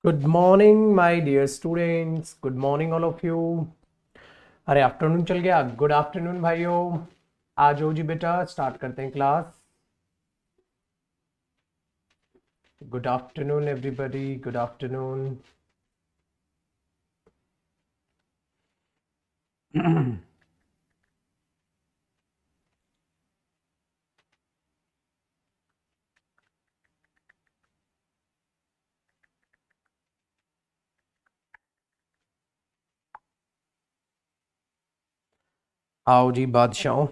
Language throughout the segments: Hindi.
Good morning my dear students, good morning all of you. अरे आफ्टरनून चल गया, गुड आफ्टरनून भाइयों। आ जाओ जी बेटा, स्टार्ट करते हैं class. Good afternoon everybody, good afternoon. आओ जी बादशाहों।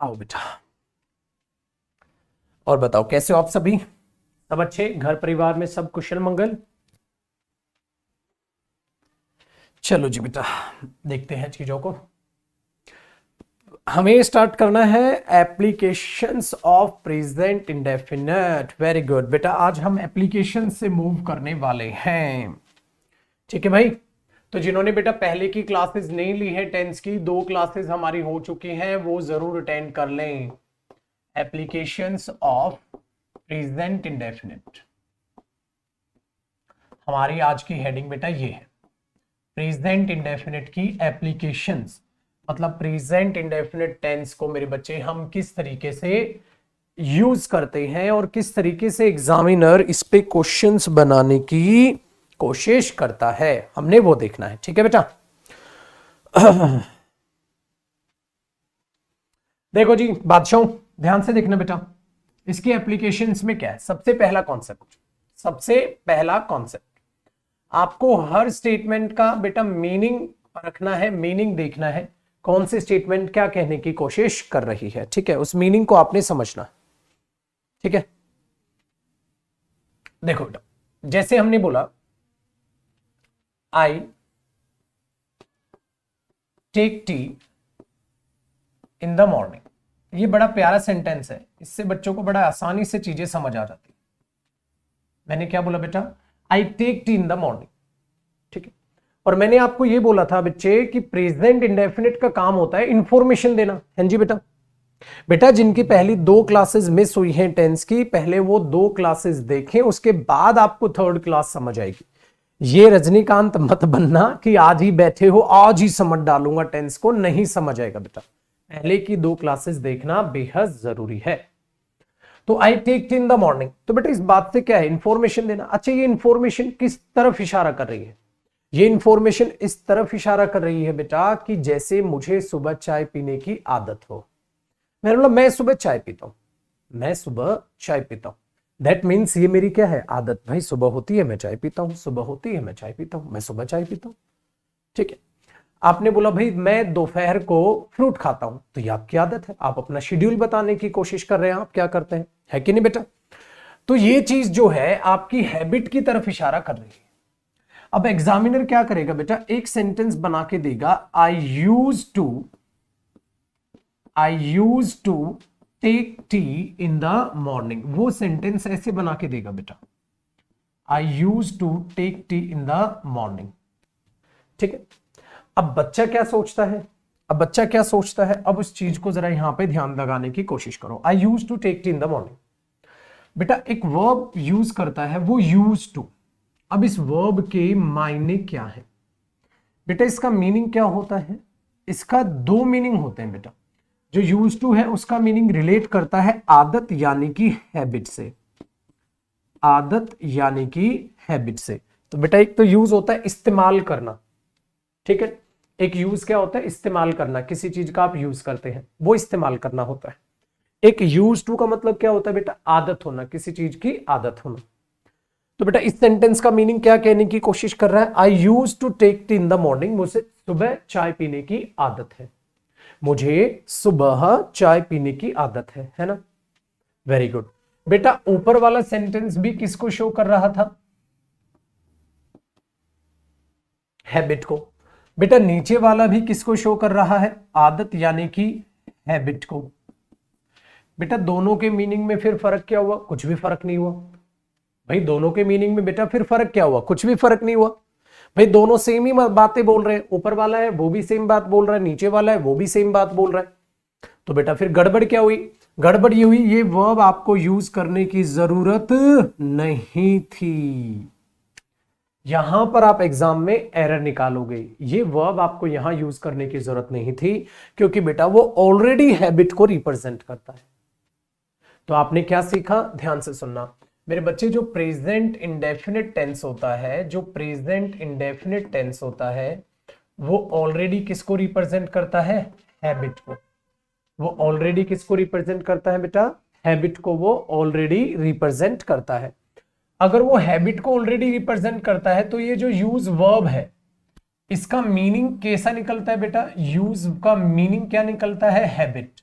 आओ बेटा, और बताओ कैसे हो आप सभी? सब अच्छे? घर परिवार में सब कुशल मंगल? चलो जी बेटा, देखते हैं चीजों को। हमें स्टार्ट करना है applications of present indefinite. Very good बेटा, आज हम एप्लीकेशन से मूव करने वाले हैं। ठीक है भाई। तो जिन्होंने बेटा पहले की क्लासेस नहीं ली है टेंस की, 2 क्लासेस हमारी हो चुकी हैं, वो जरूर अटेंड कर लें। एप्लीकेशंस ऑफ प्रेजेंट इंडेफिनिट हमारी आज की हेडिंग बेटा ये है। प्रेजेंट इंडेफिनिट की एप्लीकेशंस, मतलब प्रेजेंट इंडेफिनिट टेंस को मेरे बच्चे हम किस तरीके से यूज करते हैं और किस तरीके से एग्जामिनर इस पे क्वेश्चंस बनाने की कोशिश करता है, हमने वो देखना है। ठीक है बेटा। देखो जी बादशाहों, ध्यान से देखना बेटा, इसकी एप्लीकेशंस में क्या है। सबसे पहला कॉन्सेप्ट आपको हर स्टेटमेंट का बेटा मीनिंग रखना है, मीनिंग देखना है, कौन से स्टेटमेंट क्या कहने की कोशिश कर रही है। ठीक है, उस मीनिंग को आपने समझना है। ठीक है, देखो बेटा, जैसे हमने बोला I take tea in the morning, ये बड़ा प्यारा सेंटेंस है, इससे बच्चों को बड़ा आसानी से चीजें समझ आ जाती। मैंने क्या बोला बेटा? I take tea in the morning. ठीक है, और मैंने आपको ये बोला था बच्चे कि प्रेजेंट इंडेफिनिट का काम होता है इंफॉर्मेशन देना। हाँ जी बेटा। बेटा जिनकी पहली 2 क्लासेस मिस हुई हैं टेंस की, पहले वो 2 क्लासेस देखें, उसके बाद आपको 3rd क्लास समझ आएगी। ये रजनीकांत मत बनना कि आज ही बैठे हो आज ही समझ डालूंगा टेंस को, नहीं समझ आएगा बेटा। पहले की 2 क्लासेस देखना बेहद जरूरी है। तो I take in the morning, तो बेटा इस बात से क्या है? इंफॉर्मेशन देना। अच्छा, ये इंफॉर्मेशन किस तरफ इशारा कर रही है? ये इंफॉर्मेशन इस तरफ इशारा कर रही है बेटा कि जैसे मुझे सुबह चाय पीने की आदत हो। मैं सुबह चाय पीता हूं, मैं सुबह चाय पीता हूं, दैट मीन्स ये मेरी क्या है? आदत। भाई सुबह होती है मैं चाय पीता हूं, सुबह होती है मैं चाय पीता हूं, मैं सुबह चाय पीता हूं। ठीक है। आपने बोला भाई मैं दोपहर को फ्रूट खाता हूं, तो ये आपकी आदत है, आप अपना शेड्यूल बताने की कोशिश कर रहे हैं, आप क्या करते हैं, है कि नहीं बेटा? तो ये चीज जो है आपकी हैबिट की तरफ इशारा कर रही है। अब एग्जामिनर क्या करेगा बेटा? एक सेंटेंस बना के देगा, I use to take tea in the morning. वो सेंटेंस ऐसे बना के देगा बेटा, I use to take tea in the morning. ठीक है। अब बच्चा क्या सोचता है? अब उस चीज को जरा यहां पे ध्यान लगाने की कोशिश करो। I use to take tea in the morning, बेटा एक वर्ब यूज करता है, वो यूज टू। अब इस वर्ब के मायने क्या है बेटा? इसका मीनिंग क्या होता है? इसका 2 मीनिंग होते हैं बेटा। जो यूज टू है उसका मीनिंग रिलेट करता है आदत यानी कि हैबिट से, आदत यानी कि हैबिट से। तो बेटा एक तो यूज होता है इस्तेमाल करना। ठीक है, एक यूज क्या होता है? इस्तेमाल करना। किसी चीज का आप यूज करते हैं, वो इस्तेमाल करना होता है। एक यूज टू का मतलब क्या होता है बेटा? आदत होना, किसी चीज की आदत होना। तो बेटा इस सेंटेंस का मीनिंग क्या कहने की कोशिश कर रहा है? I use to take tea in the morning, मुझे सुबह चाय पीने की आदत है, मुझे सुबह चाय पीने की आदत है ना? वेरी गुड बेटा। ऊपर वाला सेंटेंस भी किसको शो कर रहा था? हैबिट को। बेटा नीचे वाला भी किसको शो कर रहा है? आदत यानी कि हैबिट को। बेटा दोनों के मीनिंग में फिर फर्क क्या हुआ? कुछ भी फर्क नहीं हुआ भाई। दोनों के मीनिंग में बेटा फिर फर्क क्या हुआ? कुछ भी फर्क नहीं हुआ भाई। दोनों सेम ही बातें बोल रहे हैं। ऊपर वाला है वो भी सेम बात बोल रहा है, नीचे वाला है वो भी सेम बात बोल रहा है। तो बेटा फिर गड़बड़ क्या हुई? गड़बड़ ये हुई, ये वर्ब आपको यूज करने की जरूरत नहीं थी। यहां पर आप एग्जाम में एरर निकालोगे। ये वर्ब आपको यहां यूज करने की जरूरत नहीं थी, क्योंकि बेटा वो ऑलरेडी हैबिट को रिप्रेजेंट करता है। तो आपने क्या सीखा? ध्यान से सुनना मेरे बच्चे। जो प्रेजेंट इंडेफिनिट टेंस होता है, जो प्रेजेंट इंडेफिनिट टेंस होता है, वो ऑलरेडी किसको रिप्रेजेंट करता है? हैबिट को। वो ऑलरेडी किसको रिप्रेजेंट करता है बेटा? हैबिट को वो ऑलरेडी रिप्रेजेंट करता है। अगर वो हैबिट को ऑलरेडी रिप्रेजेंट करता है तो ये जो यूज वर्ब है इसका मीनिंग कैसा निकलता है बेटा? यूज का मीनिंग क्या निकलता है? हैबिट।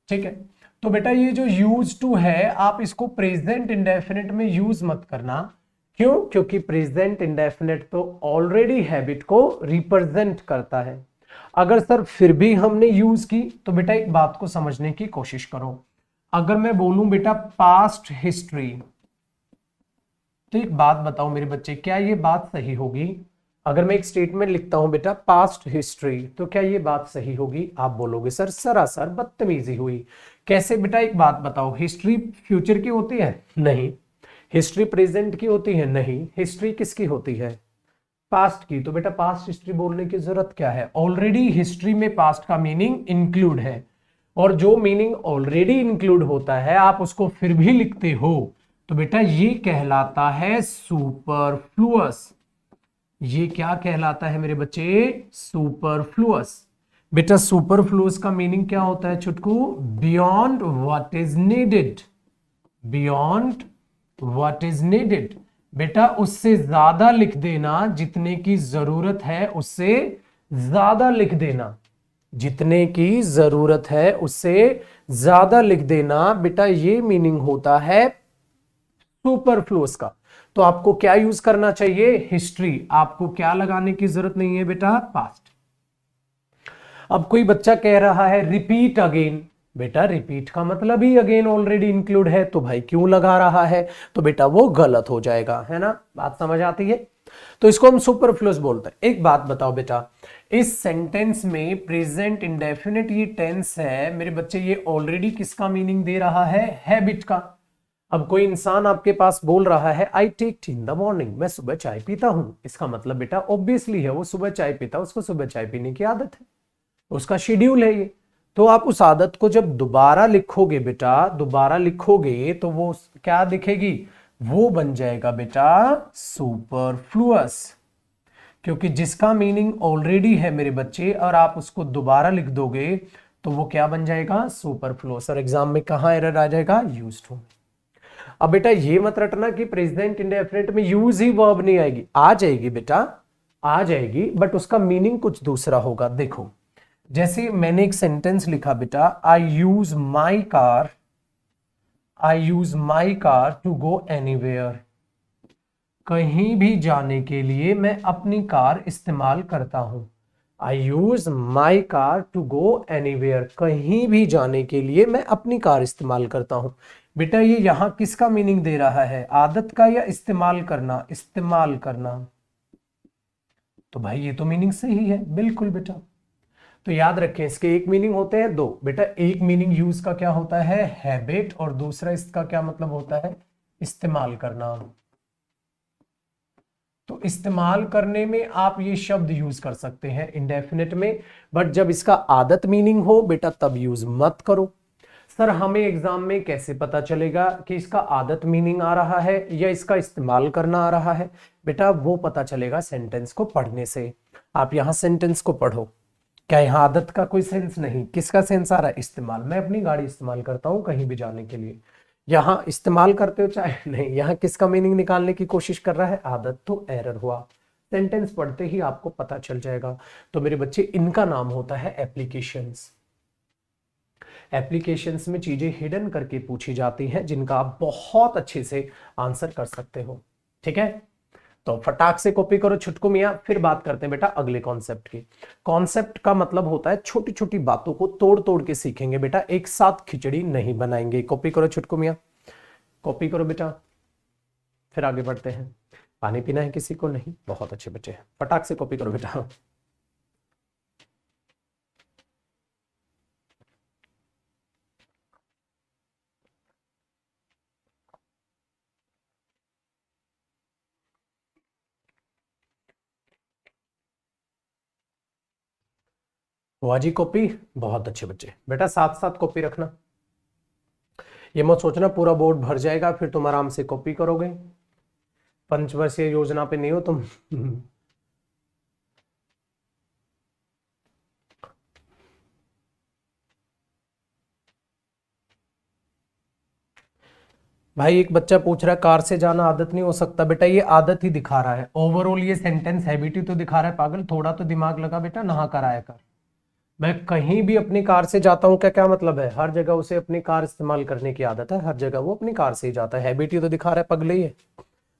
ठीक है, तो बेटा ये जो यूज टू है आप इसको प्रेजेंट इंडेफिनिट में यूज मत करना। क्यों? क्योंकि प्रेजेंट इंडेफिनिट तो ऑलरेडी हैबिट को रिप्रेजेंट करता है। अगर सर फिर भी हमने यूज की तो बेटा एक बात को समझने की कोशिश करो। अगर मैं बोलूं बेटा पास्ट हिस्ट्री, तो एक बात बताओ मेरे बच्चे, क्या ये बात सही होगी? अगर मैं एक स्टेटमेंट लिखता हूं बेटा पास्ट हिस्ट्री, तो क्या ये बात सही होगी? आप बोलोगे सर सरासर बदतमीजी हुई। कैसे बेटा? एक बात बताओ, हिस्ट्री फ्यूचर की होती है? नहीं। हिस्ट्री प्रेजेंट की होती है? नहीं। हिस्ट्री किसकी होती है? पास्ट की। तो बेटा पास्ट हिस्ट्री बोलने की जरूरत क्या है? ऑलरेडी हिस्ट्री में पास्ट का मीनिंग इंक्लूड है, और जो मीनिंग ऑलरेडी इंक्लूड होता है आप उसको फिर भी लिखते हो तो बेटा ये कहलाता है सुपरफ्लुअस। ये क्या कहलाता है मेरे बच्चे? सुपरफ्लुअस। बेटा सुपरफ्लुअस का मीनिंग क्या होता है छुटकू? Beyond what is needed. Beyond what is needed. बेटा उससे ज्यादा लिख देना, जितने की जरूरत है उससे ज्यादा लिख देना। जितने की जरूरत है उससे ज्यादा लिख देना, बेटा ये मीनिंग होता है सुपरफ्लुअस का। तो आपको क्या यूज करना चाहिए? हिस्ट्री। आपको क्या लगाने की जरूरत नहीं है बेटा? पास्ट। अब कोई बच्चा कह रहा है रिपीट अगेन। बेटा रिपीट का मतलब ही अगेन ऑलरेडी इंक्लूड है, तो भाई क्यों लगा रहा है? तो बेटा वो गलत हो जाएगा, है ना? बात समझ आती है? तो इसको हम सुपरफ्लुअस बोलते हैं। एक बात बताओ बेटा, इस सेंटेंस में प्रेजेंट इंडेफिनिट ये टेंस है मेरे बच्चे, ये ऑलरेडी किसका मीनिंग दे रहा है? हैबिट का। अब कोई इंसान आपके पास बोल रहा है I take tea in the morning, मैं सुबह चाय पीता हूं। इसका मतलब बेटा ऑब्वियसली है वो सुबह चाय पीता, उसको सुबह चाय पीने की आदत है, उसका शेड्यूल है ये। तो आप उस आदत को जब दोबारा लिखोगे बेटा, दोबारा लिखोगे तो वो क्या दिखेगी? वो बन जाएगा बेटा सुपरफ्लुअस। क्योंकि जिसका मीनिंग ऑलरेडी है मेरे बच्चे और आप उसको दोबारा लिख दोगे तो वो क्या बन जाएगा? सुपरफ्लुअस। और एग्जाम में कहां एरर आ जाएगा? Used to. अब बेटा ये मत रटना कि प्रेजेंट इंडेफिनिट में यूज ही वर्ब नहीं आएगी। आ जाएगी बेटा, आ जाएगी, बट उसका मीनिंग कुछ दूसरा होगा। देखो जैसे मैंने एक सेंटेंस लिखा बेटा, I use my car, I use my car to go anywhere. कहीं भी जाने के लिए मैं अपनी कार इस्तेमाल करता हूं। I use my car to go anywhere. कहीं भी जाने के लिए मैं अपनी कार इस्तेमाल करता हूं। बेटा ये यहां किसका मीनिंग दे रहा है? आदत का या इस्तेमाल करना? इस्तेमाल करना। तो भाई ये तो मीनिंग सही है, बिल्कुल बेटा। तो याद रखें इसके एक मीनिंग होते हैं दो। बेटा एक मीनिंग यूज का क्या होता है? हैबिट, और दूसरा इसका क्या मतलब होता है? इस्तेमाल करना। तो इस्तेमाल करने में आप ये शब्द यूज कर सकते हैं इंडेफिनिट में, बट जब इसका आदत मीनिंग हो बेटा तब यूज मत करो। सर हमें एग्जाम में कैसे पता चलेगा कि इसका आदत मीनिंग आ रहा है या इसका इस्तेमाल करना आ रहा है? बेटा वो पता चलेगा सेंटेंस को पढ़ने से। आप यहां सेंटेंस को पढ़ो, क्या यहां आदत का कोई सेंस नहीं? किसका सेंस आ रहा है? इस्तेमाल। मैं अपनी गाड़ी इस्तेमाल करता हूं कहीं भी जाने के लिए। यहां इस्तेमाल करते हो चाहे नहीं, यहां किसका मीनिंग निकालने की कोशिश कर रहा है? आदत। तो एरर हुआ। सेंटेंस पढ़ते ही आपको पता चल जाएगा। तो मेरे बच्चे इनका नाम होता है एप्लीकेशंस। एप्लीकेशंस में चीजें हिडन करके पूछी जाती हैं जिनका आप बहुत अच्छे से आंसर कर सकते हो। ठीक है, तो फटाक से कॉपी करो छुटकू मियां, फिर बात करते हैं बेटा अगले कॉन्सेप्ट की। कॉन्सेप्ट का मतलब होता है छोटी छोटी बातों को तोड़ तोड़ के सीखेंगे बेटा, एक साथ खिचड़ी नहीं बनाएंगे। कॉपी करो छुटकू मियां, कॉपी करो बेटा, फिर आगे बढ़ते हैं। पानी पीना है किसी को? नहीं, बहुत अच्छे बच्चे हैं, फटाक से कॉपी करो बेटा। हुआ जी कॉपी? बहुत अच्छे बच्चे बेटा, साथ साथ कॉपी रखना, ये मत सोचना पूरा बोर्ड भर जाएगा फिर तुम आराम से कॉपी करोगे। पंचवर्षीय योजना पे नहीं हो तुम। भाई एक बच्चा पूछ रहा है कार से जाना आदत नहीं हो सकता। बेटा ये आदत ही दिखा रहा है, ओवरऑल ये सेंटेंस हैबिट ही तो दिखा रहा है। पागल, थोड़ा तो दिमाग लगा बेटा, नहा कर आया कर। मैं कहीं भी अपनी कार से जाता हूं, क्या क्या मतलब है? हर जगह उसे अपनी कार इस्तेमाल करने की आदत है, हर जगह वो अपनी कार से ही जाता है, हैबिट ही तो दिखा रहा है पगले ही है।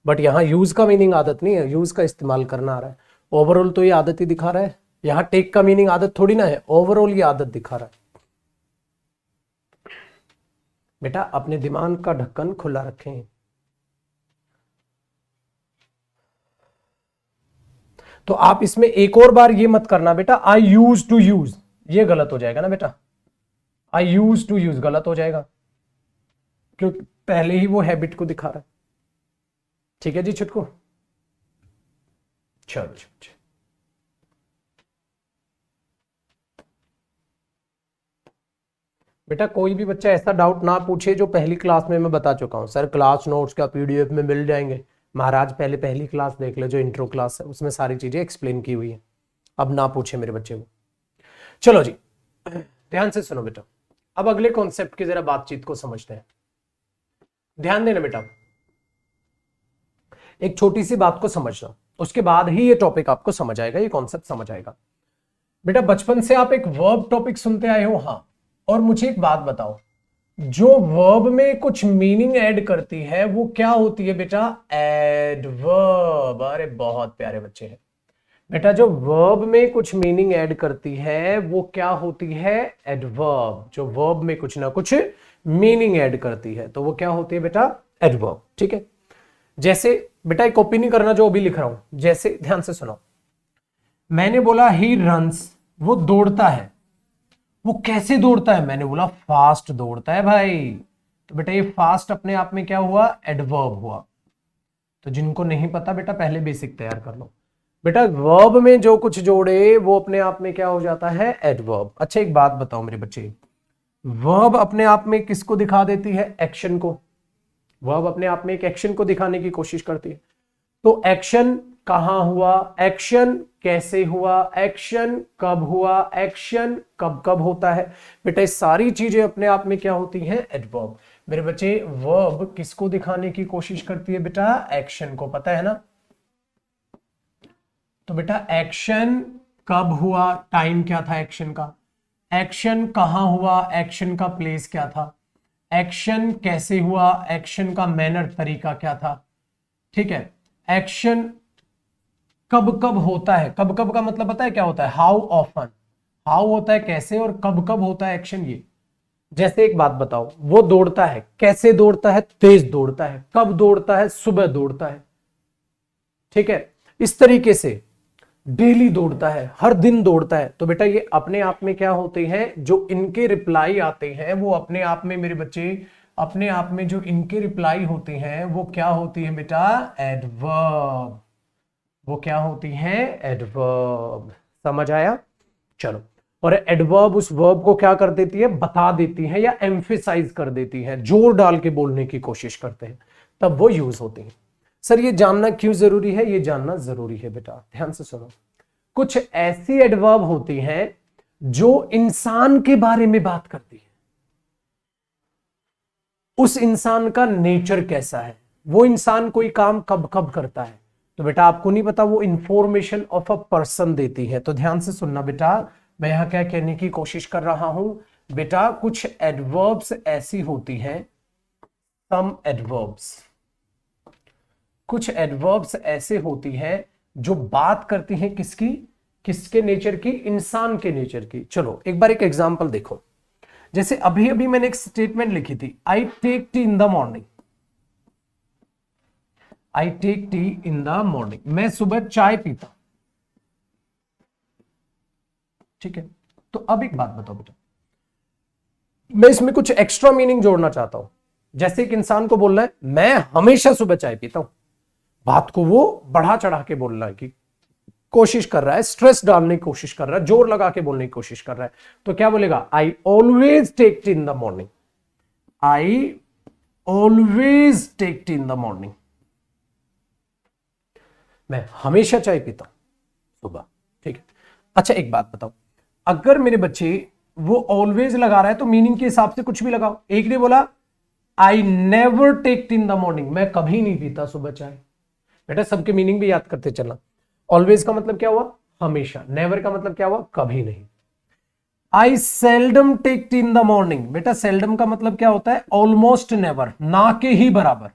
बट यहाँ यूज का मीनिंग आदत नहीं है, यूज का इस्तेमाल करना आ रहा है। ओवरऑल तो ये आदत ही दिखा रहा है, यहाँ टेक का मीनिंग आदत थोड़ी ना है, ओवरऑल ये आदत दिखा रहा है। बेटा अपने दिमाग का ढक्कन खुला रखें। तो आप इसमें एक और बार ये मत करना बेटा, आई यूज टू यूज, ये गलत हो जाएगा ना बेटा। आई यूज टू यूज गलत हो जाएगा, क्योंकि पहले ही वो हैबिट को दिखा रहा है। ठीक है जी छुटकू, चलो चलो। बेटा कोई भी बच्चा ऐसा डाउट ना पूछे जो पहली क्लास में मैं बता चुका हूं। सर क्लास नोट्स का पीडीएफ में मिल जाएंगे। महाराज पहले पहली क्लास देख ले, जो इंट्रो क्लास है उसमें सारी चीजें एक्सप्लेन की हुई है। अब ना पूछे मेरे बच्चे को। चलो जी ध्यान से सुनो बेटा, अब अगले कॉन्सेप्ट की जरा बातचीत को समझते हैं। ध्यान देना बेटा, एक छोटी सी बात को समझना, उसके बाद ही ये टॉपिक आपको समझ आएगा, ये कॉन्सेप्ट समझ आएगा। बेटा बचपन से आप एक वर्ब टॉपिक सुनते आए हो, हाँ। और मुझे एक बात बताओ, जो वर्ब में कुछ मीनिंग ऐड करती है वो क्या होती है बेटा? एडवर्ब। अरे बहुत प्यारे बच्चे हैं बेटा, जो वर्ब में कुछ मीनिंग ऐड करती है वो क्या होती है? एडवर्ब। जो वर्ब में कुछ ना कुछ मीनिंग ऐड करती है तो वो क्या होती है बेटा? एडवर्ब। ठीक है, जैसे बेटा एक कॉपी नहीं करना जो अभी लिख रहा हूं, जैसे ध्यान से सुनो। मैंने बोला ही रन्स, वो दौड़ता है। वो कैसे दौड़ता है? मैंने बोला फास्ट दौड़ता है भाई। तो बेटा ये फास्ट अपने आप में क्या हुआ? एडवर्ब हुआ। तो जिनको नहीं पता बेटा पहले बेसिक तैयार कर लो। बेटा वर्ब में जो कुछ जोड़े वो अपने आप में क्या हो जाता है? एडवर्ब। अच्छा एक बात बताओ मेरे बच्चे, वर्ब अपने आप में किसको दिखा देती है? एक्शन को। वर्ब अपने आप में एक एक्शन को दिखाने की कोशिश करती है। तो एक्शन कहां हुआ, एक्शन कैसे हुआ, एक्शन कब हुआ, एक्शन कब कब होता है। बेटा सारी चीजें अपने आप में क्या होती हैं? एडवर्ब। मेरे बच्चे वर्ब किसको दिखाने की कोशिश करती है बेटा? एक्शन को, पता है ना। तो बेटा एक्शन कब हुआ, टाइम क्या था एक्शन का, एक्शन कहां हुआ, एक्शन का प्लेस क्या था, एक्शन कैसे हुआ, एक्शन का मैनर तरीका क्या था। ठीक है, एक्शन कब कब होता है, कब कब का मतलब पता है क्या होता है? How often. हाउ होता है कैसे, और कब कब होता है एक्शन ये। जैसे एक बात बताओ, वो दौड़ता है, कैसे दौड़ता है? तेज दौड़ता है। कब दौड़ता है? सुबह दौड़ता है। ठीक है, इस तरीके से डेली दौड़ता है, हर दिन दौड़ता है। तो बेटा ये अपने आप में क्या होते हैं? जो इनके रिप्लाई आते हैं वो अपने आप में मेरे बच्चे, अपने आप में जो इनके रिप्लाई होते हैं वो क्या होती है बेटा? एडवर्ब। वो क्या होती है? एडवर्ब। समझ आया? चलो, और एडवर्ब उस वर्ब को क्या कर देती है? बता देती है या एम्फेसाइज कर देती है, जोर डाल के बोलने की कोशिश करते हैं, तब वो यूज होती है। सर ये जानना क्यों जरूरी है? ये जानना जरूरी है बेटा, ध्यान से सुनो। कुछ ऐसी एडवर्ब होती हैं जो इंसान के बारे में बात करती है, उस इंसान का नेचर कैसा है, वो इंसान कोई काम कब कब करता है। तो बेटा आपको नहीं पता, वो इंफॉर्मेशन ऑफ अ पर्सन देती है। तो ध्यान से सुनना बेटा, मैं यहां क्या कहने की कोशिश कर रहा हूं बेटा, कुछ एडवर्ब्स ऐसी होती हैं, सम एडवर्ब्स, कुछ एडवर्ब्स ऐसे होती हैं जो बात करती हैं किसकी, किसके नेचर की, इंसान के नेचर की। चलो एक बार एक एग्जांपल देखो। जैसे अभी अभी मैंने एक स्टेटमेंट लिखी थी, I take tea in the morning. I take tea in the morning, मैं सुबह चाय पीता। ठीक है, तो अब एक बात बताओ बेटा, मैं इसमें कुछ एक्स्ट्रा मीनिंग जोड़ना चाहता हूं। जैसे एक इंसान को बोलना है मैं हमेशा सुबह चाय पीता हूं, बात को वो बढ़ा चढ़ा के बोलना है कि कोशिश कर रहा है, स्ट्रेस डालने की कोशिश कर रहा है, जोर लगा के बोलने की कोशिश कर रहा है। तो क्या बोलेगा, I always take tea in the morning. I always take tea in the morning, मैं हमेशा चाय पीता हूं सुबह। ठीक है, अच्छा एक बात बताओ, अगर मेरे बच्चे वो ऑलवेज लगा रहा है तो मीनिंग के हिसाब से कुछ भी लगाओ। एक ने बोला I never take tea in the morning, मैं कभी नहीं पीता सुबह चाय। बेटा सबके मीनिंग भी याद करते चलना। ऑलवेज का मतलब क्या हुआ, हमेशा। नेवर का मतलब क्या हुआ, कभी नहीं। I seldom take tea in the morning, बेटा सेल्डम का मतलब क्या होता है, ऑलमोस्ट नेवर, ना के ही बराबर।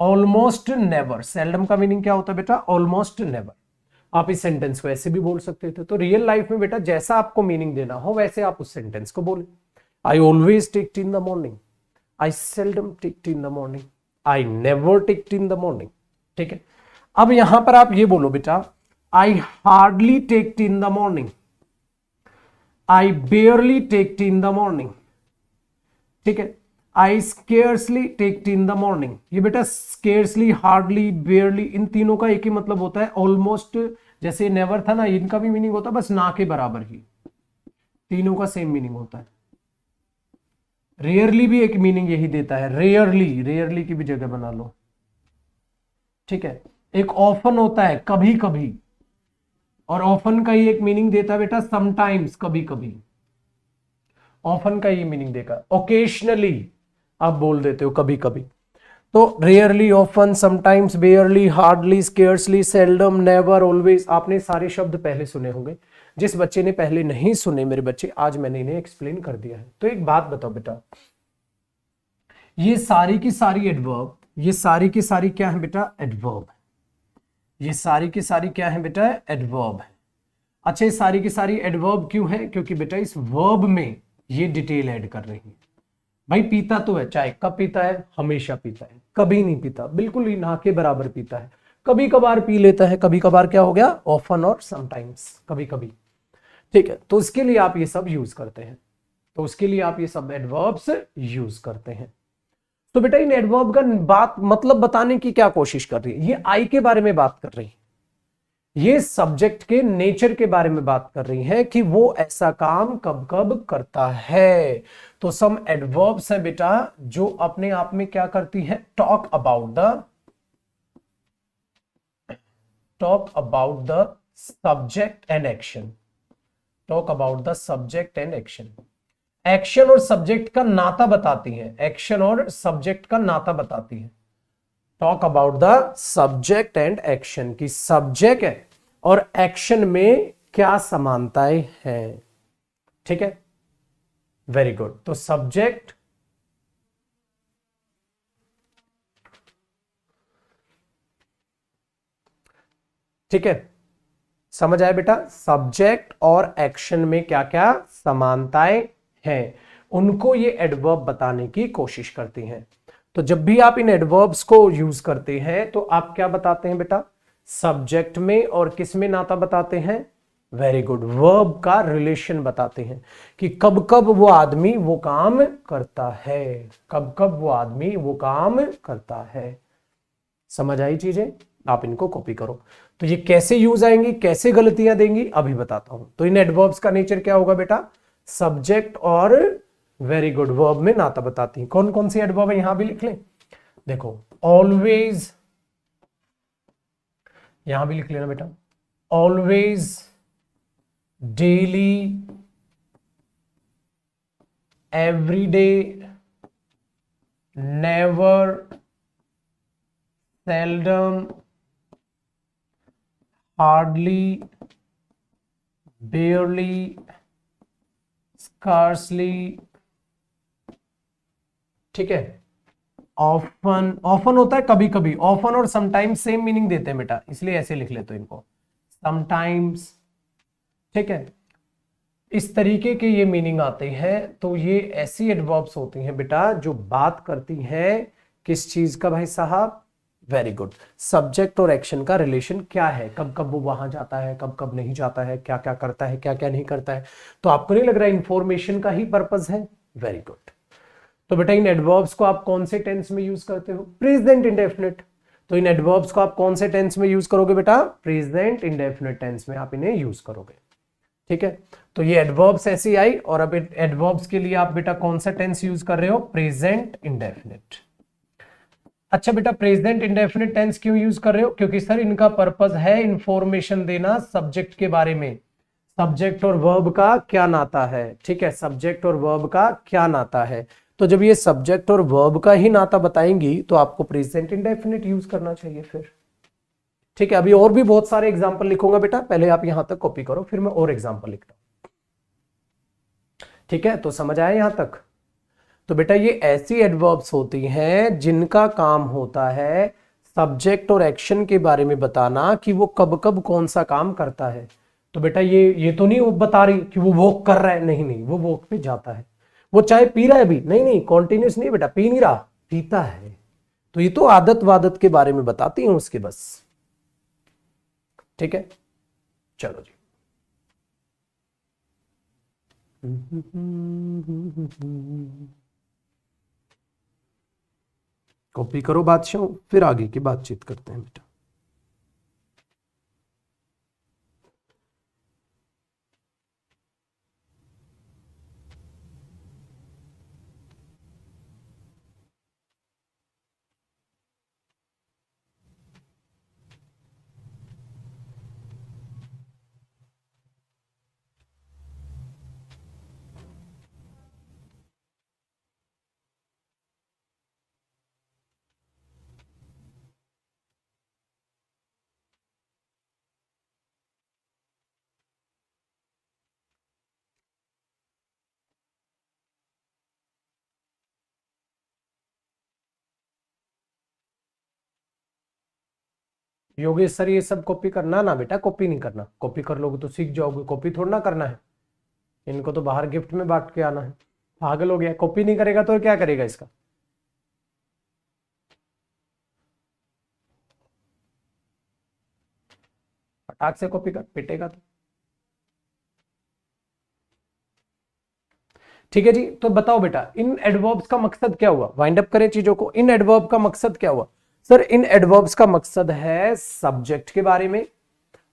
ऑलमोस्ट नेवर, सेल्डम का मीनिंग क्या होता है बेटा, ऑलमोस्ट नेवर। आप इस सेंटेंस को ऐसे भी बोल सकते थे। तो रियल लाइफ में बेटा जैसा आपको मीनिंग देना हो वैसे आप उस सेंटेंस को बोले। I always take tea in the morning, I seldom take tea in the morning, I never take tea in the morning. ठीक है, अब यहां पर आप ये बोलो बेटा, I hardly take tea in the morning, I barely take tea in the morning. ठीक है, I scarcely take tea in the morning. ये बेटा स्केर्सली, हार्डली, बेयरली, इन तीनों का एक ही मतलब होता है, ऑलमोस्ट। जैसे नेवर था ना, इनका भी मीनिंग होता है बस ना के बराबर ही, तीनों का सेम मीनिंग होता है। रेयरली भी एक मीनिंग यही देता है, रेयरली, रेयरली की भी जगह बना लो। ठीक है, एक ऑफन होता है, कभी कभी, और ऑफन का ही एक मीनिंग देता है बेटा समटाइम्स, कभी कभी। ऑफन का ये मीनिंग देगा, ओकेशनली आप बोल देते हो, कभी कभी। तो rarely, often, sometimes, बेयरली, hardly, scarcely, seldom, never, always, आपने सारे शब्द पहले सुने होंगे। जिस बच्चे ने पहले नहीं सुने मेरे बच्चे, आज मैंने इन्हें एक्सप्लेन कर दिया है। तो एक बात बताओ बेटा, ये सारी की सारी एडवर्ब, ये सारी की सारी क्या है बेटा, एडवर्ब। ये सारी की सारी क्या है बेटा, एडवर्ब है। अच्छा, ये सारी की सारी एडवर्ब क्यों है, क्योंकि बेटा इस वर्ब में ये डिटेल ऐड कर रही है। भाई पीता तो है चाय, कब पीता है, हमेशा पीता है, कभी नहीं पीता, बिल्कुल ही ना के बराबर पीता है, कभी कभार पी लेता है, कभी कभार क्या हो गया, ऑफन और समटाइम्स, कभी कभी। ठीक है, तो उसके लिए आप ये सब यूज करते हैं, तो उसके लिए आप ये सब एडवर्ब्स यूज करते हैं। तो बेटा इन एडवर्ब का बात मतलब बताने की क्या कोशिश कर रही है, ये आई के बारे में बात कर रही है, ये सब्जेक्ट के नेचर के बारे में बात कर रही है कि वो ऐसा काम कब कब करता है। तो सम एडवर्ब्स है बेटा जो अपने आप में क्या करती है, talk about the subject and action, talk about the subject and action. Action और सब्जेक्ट का नाता बताती है, एक्शन और सब्जेक्ट का नाता बताती है। Talk about the subject and action, की सब्जेक्ट है और एक्शन में क्या समानताएं हैं। ठीक है, वेरी गुड। तो सब्जेक्ट, ठीक है, समझ आया बेटा, सब्जेक्ट और एक्शन में क्या क्या समानताएं हैं, उनको ये एडवर्ब बताने की कोशिश करती हैं। तो जब भी आप इन एडवर्ब्स को यूज करते हैं तो आप क्या बताते हैं बेटा, सब्जेक्ट में और किस में नाता बताते हैं, वेरी गुड, वर्ब का रिलेशन बताते हैं कि कब कब वो आदमी वो काम करता है, कब कब वो आदमी वो काम करता है। समझ आई चीजें, आप इनको कॉपी करो। तो ये कैसे यूज आएंगी, कैसे गलतियां देंगी, अभी बताता हूं। तो इन एडवर्ब्स का नेचर क्या होगा बेटा, सब्जेक्ट और वेरी गुड वर्ब में नाता बताती है। कौन कौन सी एडवर्ब है यहां भी लिख लें, देखो ऑलवेज, यहां भी लिख लेना बेटा, always, daily, everyday, never, seldom, hardly, barely, scarcely। ठीक है, ऑफन, ऑफन होता है कभी कभी, ऑफन और समटाइम्स सेम मीनिंग देते हैं बेटा, इसलिए ऐसे लिख लेते हो इनको, समटाइम्स, ठीक है, इस तरीके के ये मीनिंग आते हैं। तो ये ऐसी एडवर्ब्स होती हैं बेटा जो बात करती हैं किस चीज का भाई साहब, वेरी गुड, सब्जेक्ट और एक्शन का रिलेशन क्या है, कब कब वो वहां जाता है, कब कब नहीं जाता है, क्या क्या करता है, क्या क्या नहीं करता है। तो आपको नहीं लग रहा है इंफॉर्मेशन का ही पर्पस है, वेरी गुड। तो बेटा इन एडवर्ब्स को आप कौन से टेंस में यूज करते हो, प्रेजेंट इंडेफिनिट। तो इन एडवर्ब्स को आप कौन से टेंस में यूज करोगे बेटा, प्रेजेंट इंडेफिनिट टेंस में आप इन्हें यूज करोगे, ठीक है। तो ये एडवर्ब्स ऐसी आई, और अब एडवर्ब्स के लिए आप बेटा कौन सा टेंस यूज कर रहे हो, प्रेजेंट इंडेफिनिट। अच्छा बेटा प्रेजेंट इंडेफिनिट टेंस क्यों यूज कर रहे हो, क्योंकि सर इनका पर्पस है इंफॉर्मेशन देना सब्जेक्ट के बारे में, सब्जेक्ट और वर्ब का क्या नाता है, ठीक है, सब्जेक्ट और वर्ब का क्या नाता है। तो जब ये सब्जेक्ट और वर्ब का ही नाता बताएंगी तो आपको प्रेजेंट इंडेफिनिट यूज करना चाहिए फिर, ठीक है। अभी और भी बहुत सारे एग्जाम्पल लिखूंगा बेटा, पहले आप यहां तक कॉपी करो, फिर मैं और एग्जाम्पल लिखता हूं, ठीक है। तो समझ आया यहां तक। तो बेटा ये ऐसी एडवर्ब्स होती हैं जिनका काम होता है सब्जेक्ट और एक्शन के बारे में बताना कि वो कब कब कौन सा काम करता है। तो बेटा ये तो नहीं वो बता रही कि वो वॉक कर रहा है, नहीं नहीं, वो वॉक पे जाता है, वो चाय पी रहा है भी, नहीं नहीं, कॉन्टिन्यूस नहीं बेटा, पी नहीं रहा, पीता है। तो ये तो आदत वादत के बारे में बताती हूं उसके बस, ठीक है। चलो जी, कॉपी करो बादशाह, फिर आगे की बातचीत करते हैं बेटा। योगेश सर ये सब कॉपी करना ना बेटा, कॉपी नहीं करना, कॉपी कर लोगे तो सीख जाओगे, कॉपी थोड़ा ना करना है, इनको तो बाहर गिफ्ट में बांट के आना है। पागल हो गया, कॉपी नहीं करेगा तो क्या करेगा इसका। फटाक से कॉपी कर, पिटेगा तो। ठीक है जी, तो बताओ बेटा इन एडवर्ब्स का मकसद क्या हुआ, वाइंड अप करें चीजों को। इन एडवर्ब का मकसद क्या हुआ सर, इन एडवर्ब्स का मकसद है सब्जेक्ट के बारे में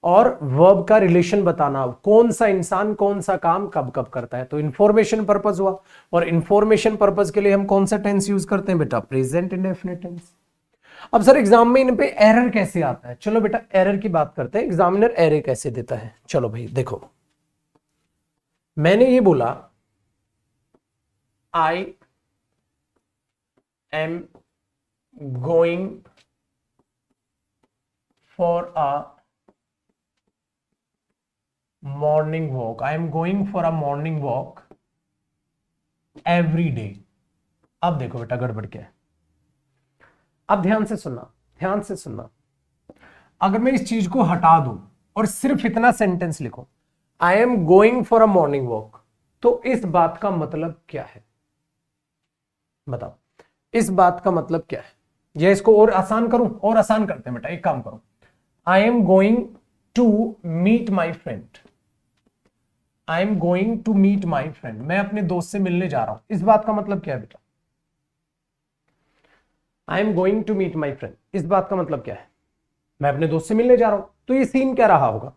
और वर्ब का रिलेशन बताना, कौन सा इंसान कौन सा काम कब कब करता है। तो इंफॉर्मेशन पर्पस हुआ, और इंफॉर्मेशन पर्पस के लिए हम कौन सा टेंस यूज करते हैं बेटा, प्रेजेंट इंडेफिनिट टेंस। अब सर एग्जाम में इन पे एरर कैसे आता है, चलो बेटा एरर की बात करते हैं, एग्जामिनर एरर कैसे देता है। चलो भाई देखो, मैंने ये बोला I am going for a morning walk, I am going for a morning walk every day. अब देखो बेटा गड़बड़ क्या है, अब ध्यान से सुनना, ध्यान से सुनना। अगर मैं इस चीज को हटा दूं और सिर्फ इतना सेंटेंस लिखूं, आई am going for a morning walk, तो इस बात का मतलब क्या है बताओ, इस बात का मतलब क्या है। या इसको और आसान करूं, और आसान करते हैं बेटा, एक काम करो, I am going to meet my friend, I am going to meet my friend, मैं अपने दोस्त से मिलने जा रहा हूं, इस बात का मतलब क्या है बेटा, I am going to meet my friend, इस बात का मतलब क्या है, मैं अपने दोस्त से मिलने जा रहा हूं। तो ये सीन क्या रहा होगा,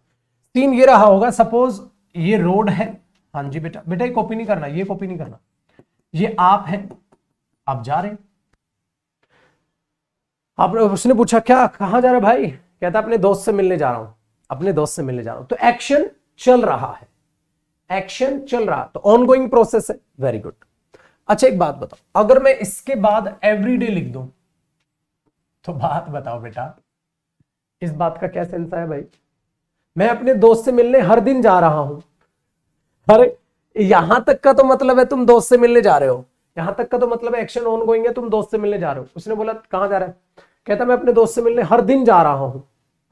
सीन ये रहा होगा, सपोज ये रोड है, हाँ जी बेटा, बेटा ये कॉपी नहीं करना, ये कॉपी नहीं करना, ये आप है, आप जा रहे हैं, आप उसने पूछा क्या कहां जा रहा है भाई, कहता अपने दोस्त से मिलने जा रहा हूं, अपने दोस्त से मिलने जा रहा हूं। तो एक्शन चल रहा है, एक्शन चल रहा, तो ऑनगोइंग प्रोसेस है, वेरी गुड। अच्छा एक बात बताओ, अगर मैं इसके बाद एवरीडे लिख दूं तो बात बताओ बेटा, इस बात का क्या सेंस है भाई, मैं अपने दोस्त से मिलने हर दिन जा रहा हूं, अरे यहां तक का तो मतलब है तुम दोस्त से मिलने जा रहे हो, यहां तक का तो मतलब एक्शन ऑन गोइंग है, तुम दोस्त से मिलने जा रहे हो। उसने बोला कहां जा रहा है, कहता मैं अपने दोस्त से मिलने हर दिन जा रहा हूं।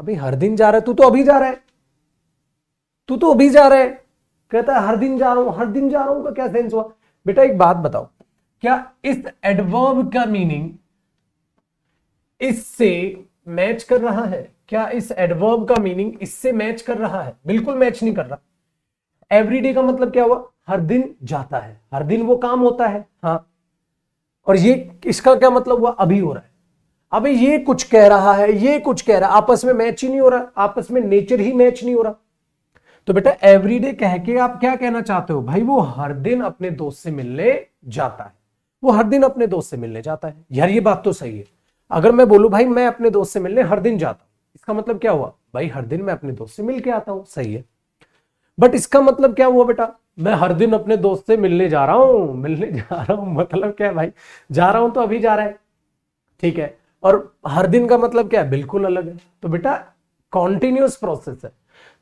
अभी हर दिन जा रहा है, तू तो अभी जा रहा है, तू तो अभी जा रहा है। कहता है हर दिन जा रहा हूं, हर दिन जा रहा हूं का क्या सेंस हुआ? बेटा एक बात बताओ, क्या इस एडवर्ब का मीनिंग इससे मैच कर रहा है? क्या इस एडवर्ब का मीनिंग इससे मैच कर रहा है? बिल्कुल मैच नहीं कर रहा। एवरीडे का मतलब क्या हुआ? हर दिन जाता है, हर दिन वो काम होता है। हाँ, और ये इसका क्या मतलब हुआ? अभी हो रहा है। अबे ये कुछ कह रहा है, ये कुछ कह रहा है, आपस में मैच ही नहीं हो रहा, आपस में नेचर ही मैच नहीं हो रहा। तो बेटा एवरीडे कह के आप क्या कहना चाहते हो? भाई वो हर दिन अपने दोस्त से मिलने जाता है, वो हर दिन अपने दोस्त से मिलने जाता है। यार ये बात तो सही है। अगर मैं बोलूं भाई मैं अपने दोस्त से मिलने हर दिन जाता हूं, इसका मतलब क्या हुआ? भाई हर दिन मैं अपने दोस्त से मिल के आता हूं, सही है। बट इसका मतलब क्या हुआ बेटा? मैं हर दिन अपने दोस्त से मिलने जा रहा हूं, मिलने जा रहा हूं मतलब क्या है भाई? जा रहा हूं तो अभी जा रहा है, ठीक है। और हर दिन का मतलब क्या है? बिल्कुल अलग है। तो बेटा कॉन्टिन्यूअस प्रोसेस है।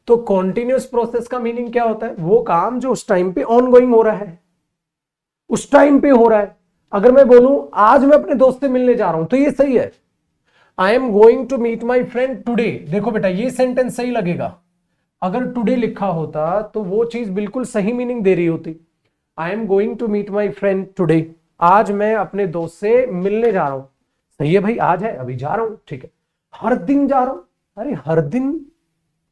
तो कॉन्टिन्यूअस प्रोसेस का मीनिंग क्या होता है? वो काम जो उस टाइम पे ऑन गोइंग हो रहा है, उस टाइम पे हो रहा है। अगर मैं बोलूं आज मैं अपने दोस्त से मिलने जा रहा हूं तो ये सही है। I am going to meet my friend today, देखो बेटा ये सेंटेंस सही लगेगा। अगर टुडे लिखा होता तो वो चीज बिल्कुल सही मीनिंग दे रही होती। I am going to meet my friend today, आज मैं अपने दोस्त से मिलने जा रहा हूं, सही है भाई, आज है अभी जा रहा हूं, ठीक है। हर दिन जा रहा हूं, अरे हर दिन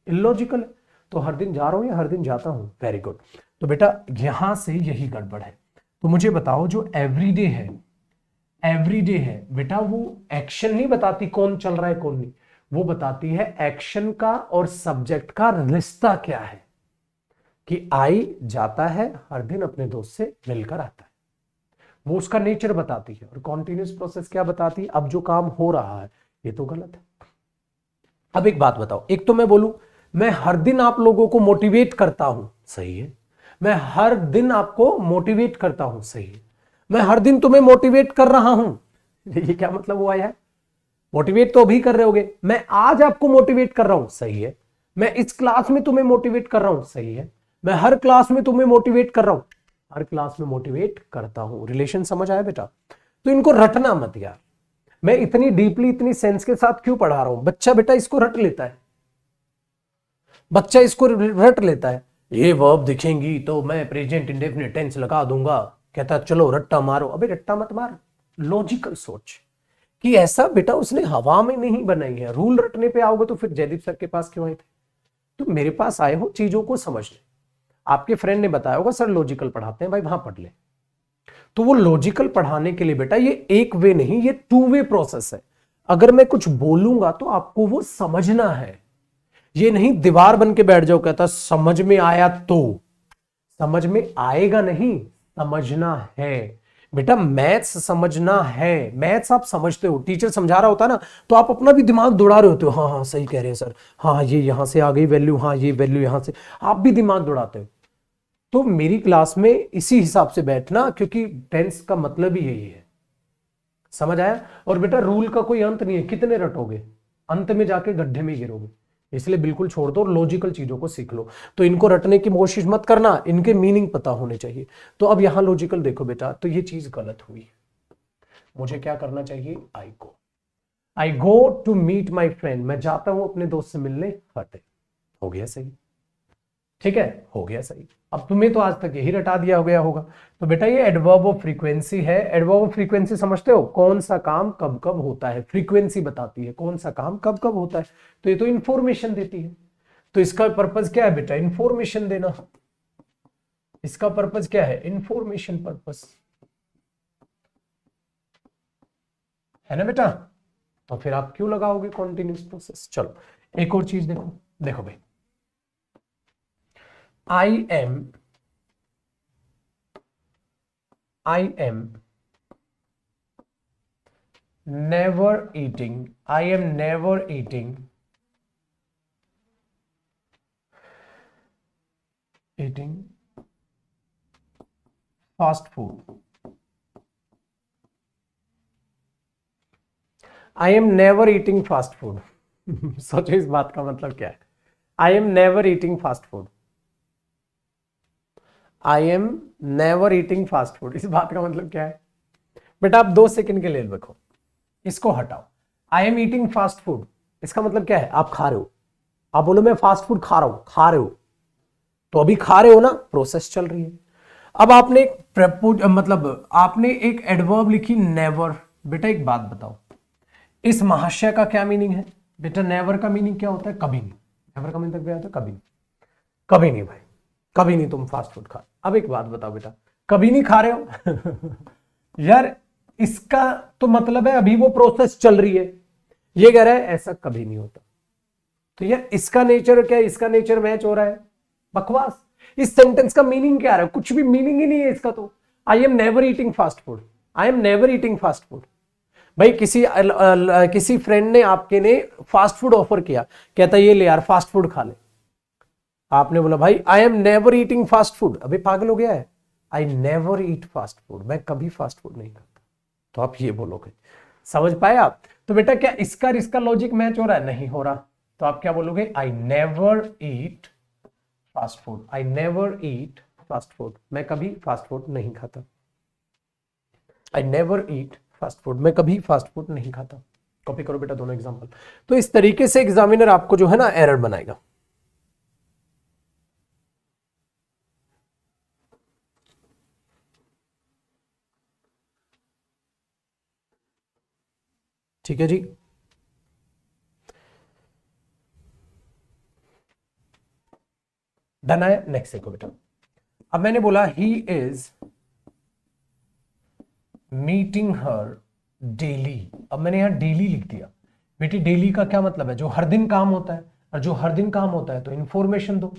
इलॉजिकल है। तो हर दिन जा रहा हूं या हर दिन जाता हूं? Very good. तो बेटा यहां से यही गड़बड़ है। तो मुझे बताओ जो एवरीडे है, एवरीडे है बेटा, वो एक्शन नहीं बताती कौन चल रहा है कौन नहीं, वो बताती है एक्शन का और सब्जेक्ट का रिश्ता क्या है। कि आई जाता है हर दिन अपने दोस्त से मिलकर आता है, वो उसका नेचर बताती है। और कॉन्टिन्यूस प्रोसेस क्या बताती है? अब जो काम हो रहा है ये तो गलत है। अब एक बात बताओ, एक तो मैं बोलूं मैं हर दिन आप लोगों को मोटिवेट करता हूं, सही है। मैं हर दिन आपको मोटिवेट करता हूं, सही है। मैं हर दिन तुम्हें मोटिवेट कर रहा हूं, ये क्या मतलब हुआ यार? मोटिवेट तो अभी कर रहे होगे, मैं आज आपको मोटिवेट कर रहा हूं, सही है। मैं इस क्लास में तुम्हें मोटिवेट कर रहा हूं, सही है। मैं हर क्लास में तुम्हें मोटिवेट कर रहा हूं, हर क्लास में मोटिवेट करता हूं। रिलेशन समझ आया बेटा? तो इनको रटना मत यार। मैं इतनी डीपली इतनी सेंस के साथ क्यों पढ़ा रहा हूं? बच्चा बेटा इसको रट लेता है, बच्चा इसको रट लेता है। ये वर्ब दिखेंगी तो मैं प्रेजेंट इंडेफिनिट टेंस लगा दूंगा, कहता चलो रट्टा मारो। अबे रट्टा मत मार, लॉजिकल सोच कि ऐसा बेटा उसने हवा में नहीं बनाई है। रूल रटने पे आओगे तो फिर जयदीप सर के पास क्यों आए थे? तो मेरे पास आए हो चीजों को समझने। आपके फ्रेंड ने बताया होगा सर लॉजिकल पढ़ाते हैं, भाई वहां पढ़ ले। तो वो लॉजिकल पढ़ाने के लिए बेटा ये एक वे नहीं, ये टू वे प्रोसेस है। अगर मैं कुछ बोलूंगा तो आपको वो समझना है, ये नहीं दीवार बन के बैठ जाओ कहता समझ में आया तो। समझ में आएगा नहीं, समझना है बेटा। मैथ्स समझना है, मैथ्स आप समझते हो, टीचर समझा रहा होता है ना तो आप अपना भी दिमाग दौड़ा रहे होते हो। हाँ हाँ सही कह रहे हैं सर, हाँ ये यहां से आ गई वैल्यू, हाँ ये वैल्यू यहां से, आप भी दिमाग दौड़ाते हो। तो मेरी क्लास में इसी हिसाब से बैठना, क्योंकि टेंस का मतलब ही यही है। समझ आया? और बेटा रूल का कोई अंत नहीं है, कितने रटोगे, अंत में जाके गड्ढे में गिरोगे। इसलिए बिल्कुल छोड़ दो और लॉजिकल चीजों को सीख लो। तो इनको रटने की कोशिश मत करना, इनके मीनिंग पता होने चाहिए। तो अब यहां लॉजिकल देखो बेटा, तो ये चीज गलत हुई। मुझे क्या करना चाहिए? I go to meet my friend, मैं जाता हूं अपने दोस्त से मिलने हर डे। हो गया सही, ठीक है, हो गया सही। अब तुम्हें तो आज तक यही रटा दिया गया होगा। तो बेटा ये एडवर्ब ऑफ फ्रीक्वेंसी है। एडवर्ब ऑफ फ्रीक्वेंसी समझते हो? कौन सा काम कब कब होता है, फ्रीक्वेंसी बताती है कौन सा काम कब कब होता है। तो ये तो इंफॉर्मेशन देती है। तो इसका पर्पज क्या है बेटा? इंफॉर्मेशन देना। इसका पर्पज क्या है? इंफॉर्मेशन पर्पज है ना बेटा? तो फिर आप क्यों लगाओगे कॉन्टिन्यूस प्रोसेस? चलो एक और चीज देखो, देखो भाई, I M never eating, I am never eating fast food. I am never eating fast food. सोचो इस बात का मतलब क्या है? I am never eating fast food. I am never eating fast food, इस बात का मतलब क्या है बेटा? आप 2 सेकंड के लिए रखो, इसको हटाओ। आई एम ईटिंग फास्ट फूड, इसका मतलब क्या है? आप खा रहे हो। आप बोलो मैं फास्ट फूड खा रहा हूं, खा रहे हो तो अभी खा रहे हो ना, प्रोसेस चल रही है। अब आपने एक मतलब आपने एक एडवर्ब लिखी नेवर। बेटा एक बात बताओ, इस महाशय का क्या मीनिंग है? बेटा नेवर का मीनिंग क्या होता है? कभी नहीं। नेवर का मीनिंग क्या होता है? कभी नहीं। कभी नहीं भाई, कभी नहीं तुम फास्ट फूड खा। अब एक बात बताओ बेटा, कभी नहीं खा रहे हो यार इसका तो मतलब है अभी वो प्रोसेस चल रही है। ये कह रहा है ऐसा कभी नहीं होता। तो यार इसका नेचर क्या है? इसका नेचर मैच हो रहा है, बकवास। इस सेंटेंस का मीनिंग क्या आ रहा है? कुछ भी मीनिंग ही नहीं है इसका। तो I am never eating fast food, I am never eating fast food. भाई किसी फ्रेंड ने आपके ने फास्ट फूड ऑफर किया, कहता ये ले यार फास्ट फूड खा ले। आपने बोला भाई I am never eating fast food, अभी पागल हो गया है? I never eat fast food, मैं कभी फास्ट फूड नहीं खाता। तो आप ये बोलोगे, समझ पाए आप? तो बेटा क्या इसका लॉजिक मैच हो रहा है? नहीं हो रहा। तो आप क्या बोलोगे? I never eat fast food, I never eat fast food, मैं कभी फास्ट फूड नहीं खाता। I never eat fast food, मैं कभी फास्ट फूड नहीं खाता। कॉपी करो बेटा दोनों एग्जांपल। तो इस तरीके से एग्जामिनर आपको जो है ना एरर बनाएगा। ठीक है जी। डन है। नेक्स्ट देखो बेटा, अब मैंने बोला he is meeting her daily. अब मैंने यहां डेली लिख दिया। बेटी डेली का क्या मतलब है? जो हर दिन काम होता है, और जो हर दिन काम होता है तो इंफॉर्मेशन दो।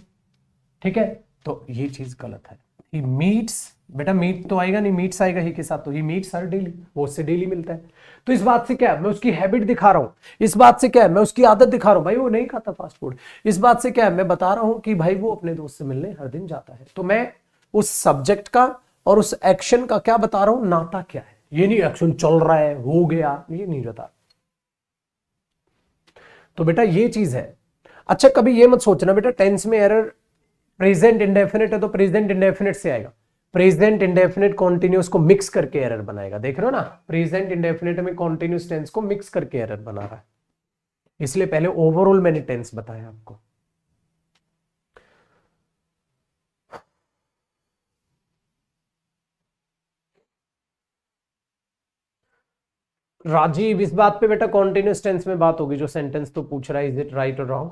ठीक है, तो ये चीज गलत है। ही मीट्स, बेटा मीट तो आएगा नहीं, मीट्स आएगा ही के साथ, तो ही मीट्स हर डेली, वो उससे डेली मिलता है। तो इस बात से क्या है? मैं उसकी हैबिट दिखा रहा हूं। इस बात से क्या है? मैं उसकी आदत दिखा रहा हूं, भाई वो नहीं खाता फास्ट फूड। इस बात से क्या है? मैं बता रहा हूं कि भाई वो अपने दोस्त से मिलने हर दिन जाता है। तो मैं उस सब्जेक्ट का और उस एक्शन का क्या बता रहा हूं? नाता क्या है। ये नहीं एक्शन चल रहा है, हो गया, ये नहीं बता। तो बेटा ये चीज है। अच्छा कभी ये मत सोचना बेटा टेंस में एरर प्रेजेंट इंडेफिनिट है तो प्रेजेंट इंडेफिनिट से आएगा। प्रेजेंट इंडेफिनिट कॉन्टिन्यूस को मिक्स करके एरर बनाएगा। देख रहे हो ना, प्रेजेंट इंडेफिनिट में कॉन्टिन्यूस टेंस को मिक्स करके एरर बना रहा है। इसलिए पहले ओवरऑल मैंने टेंस बताया आपको। राजीव इस बात पे बेटा कॉन्टिन्यूस टेंस में बात होगी। जो सेंटेंस तो पूछ रहा है, इज इट राइट और wrong,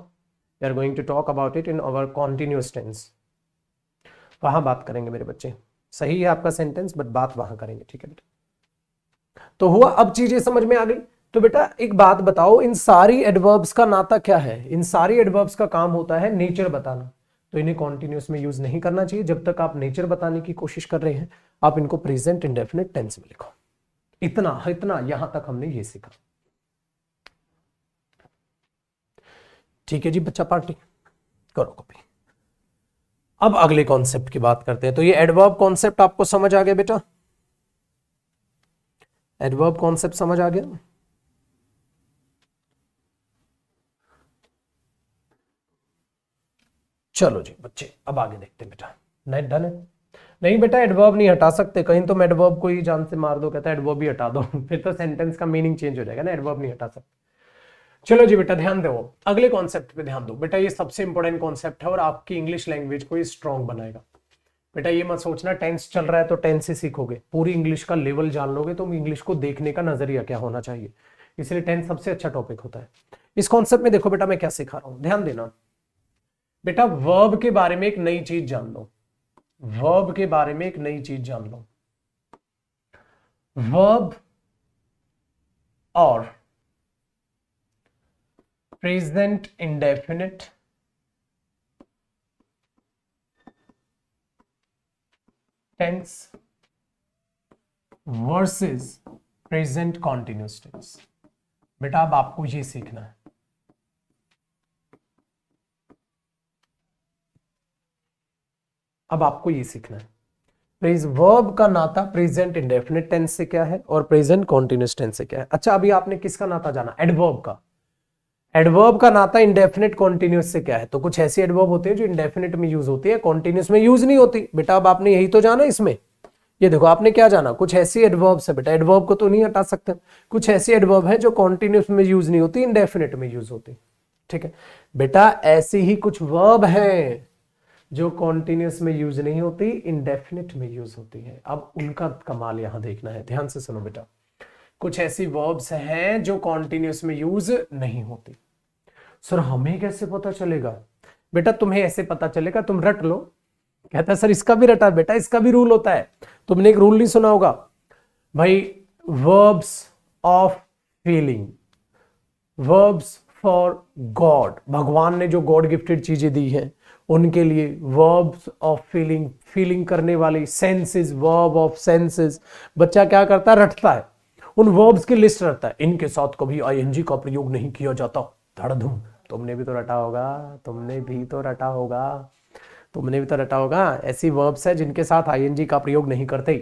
we are going to talk about it in our continuous tense. वहां बात करेंगे मेरे बच्चे। सही है आपका सेंटेंस, बट बात वहां करेंगे। ठीक है बेटा, तो हुआ, अब चीजें समझ में आ गई। तो बेटा एक बात बताओ, इन सारी एडवर्ब्स का नाता क्या है? इन सारी एडवर्ब्स का काम होता है नेचर बताना। तो इन्हें कॉन्टिन्यूस में यूज नहीं करना चाहिए। जब तक आप नेचर बताने की कोशिश कर रहे हैं, आप इनको प्रेजेंट इंडेफिनिट टेंस में लिखो। इतना इतना यहां तक हमने ये सीखा। ठीक है जी बच्चा पार्टी, करो कॉपी। अब अगले कॉन्सेप्ट की बात करते हैं। तो ये एडवर्ब कॉन्सेप्ट आपको समझ आ गया बेटा? एडवर्ब कॉन्सेप्ट समझ आ गया? चलो जी बच्चे, अब आगे देखते हैं बेटा। नहीं डन है? नहीं बेटा एडवर्ब नहीं हटा सकते कहीं। तो एडवर्ब को ही जान से मार दो, कहता है एडवर्ब ही हटा दो फिर तो सेंटेंस का मीनिंग चेंज हो जाएगा ना। एडवर्ब नहीं हटा सकते। चलो जी बेटा ध्यान दो, अगले कॉन्सेप्ट पे ध्यान दो बेटा। ये सबसे इंपॉर्टेंट कॉन्सेप्ट है और आपकी इंग्लिश लैंग्वेज को ये स्ट्रॉन्ग बनाएगा। बेटा ये मत सोचना टेंस चल रहा है तो टेंस से सीखोगे। पूरी इंग्लिश का लेवल जान लोगे तो इंग्लिश को देखने का नजरिया क्या होना चाहिए। इसलिए टेंस सबसे अच्छा टॉपिक होता है। इस कॉन्सेप्ट में देखो बेटा मैं क्या सिखा रहा हूं, ध्यान देना बेटा। वर्ब के बारे में एक नई चीज जान लो। वर्ब के बारे में एक नई चीज जान लो। वर्ब और present indefinite tense versus present continuous tense. बेटा अब आपको ये सीखना है। अब आपको ये सीखना है प्रेज वर्ब का नाता प्रेजेंट इंडेफिनिट टेंस से क्या है और प्रेजेंट कॉन्टिन्यूस टेंस से क्या है। अच्छा अभी आपने किसका नाता जाना? एडवर्ब का। एडवर्ब का नाता इंडेफिनिट कॉन्टिन्यूस से क्या है? तो कुछ ऐसी एडवर्ब होते हैं जो इंडेफिनिट में यूज होती है, कॉन्टिन्यूस में यूज नहीं होती। बेटा अब आपने यही तो जाना इसमें, ये देखो आपने क्या जाना, कुछ ऐसी एडवर्ब्स है बेटा, एडवर्ब को तो नहीं हटा सकते, कुछ ऐसी एडवर्ब है जो कॉन्टिन्यूस में यूज नहीं होती, इंडेफिनिट में यूज होती। ठीक है बेटा, ऐसी ही कुछ वर्ब हैं जो कॉन्टिन्यूस में यूज नहीं होती, इंडेफिनिट में यूज होती है। अब उनका कमाल यहां देखना है, ध्यान से सुनो बेटा। कुछ ऐसी वर्ब्स हैं जो कॉन्टिन्यूस में यूज नहीं होती। सर हमें कैसे पता चलेगा? बेटा तुम्हें ऐसे पता चलेगा, तुम रट लो। कहता है सर इसका भी रटा बेटा, इसका भी रूल होता है। तुमने एक रूल नहीं सुना होगा भाई, verbs of feeling, verbs for God, भगवान ने जो गॉड गिफ्टेड चीजें दी हैं उनके लिए वर्ब्स ऑफ फीलिंग, फीलिंग करने वाली सेंसेस, वर्ब ऑफ सेंसेस। बच्चा क्या करता है? रटता है, उन वर्ब्स की लिस्ट रखता है, इनके साथ कभी आईएनजी का प्रयोग नहीं किया जाता, धड़धुम। तुमने भी तो रटा होगा, तुमने भी तो रटा होगा, तुमने भी तो रटा होगा। ऐसी वर्ब्स है जिनके साथ आईएनजी का प्रयोग नहीं करते।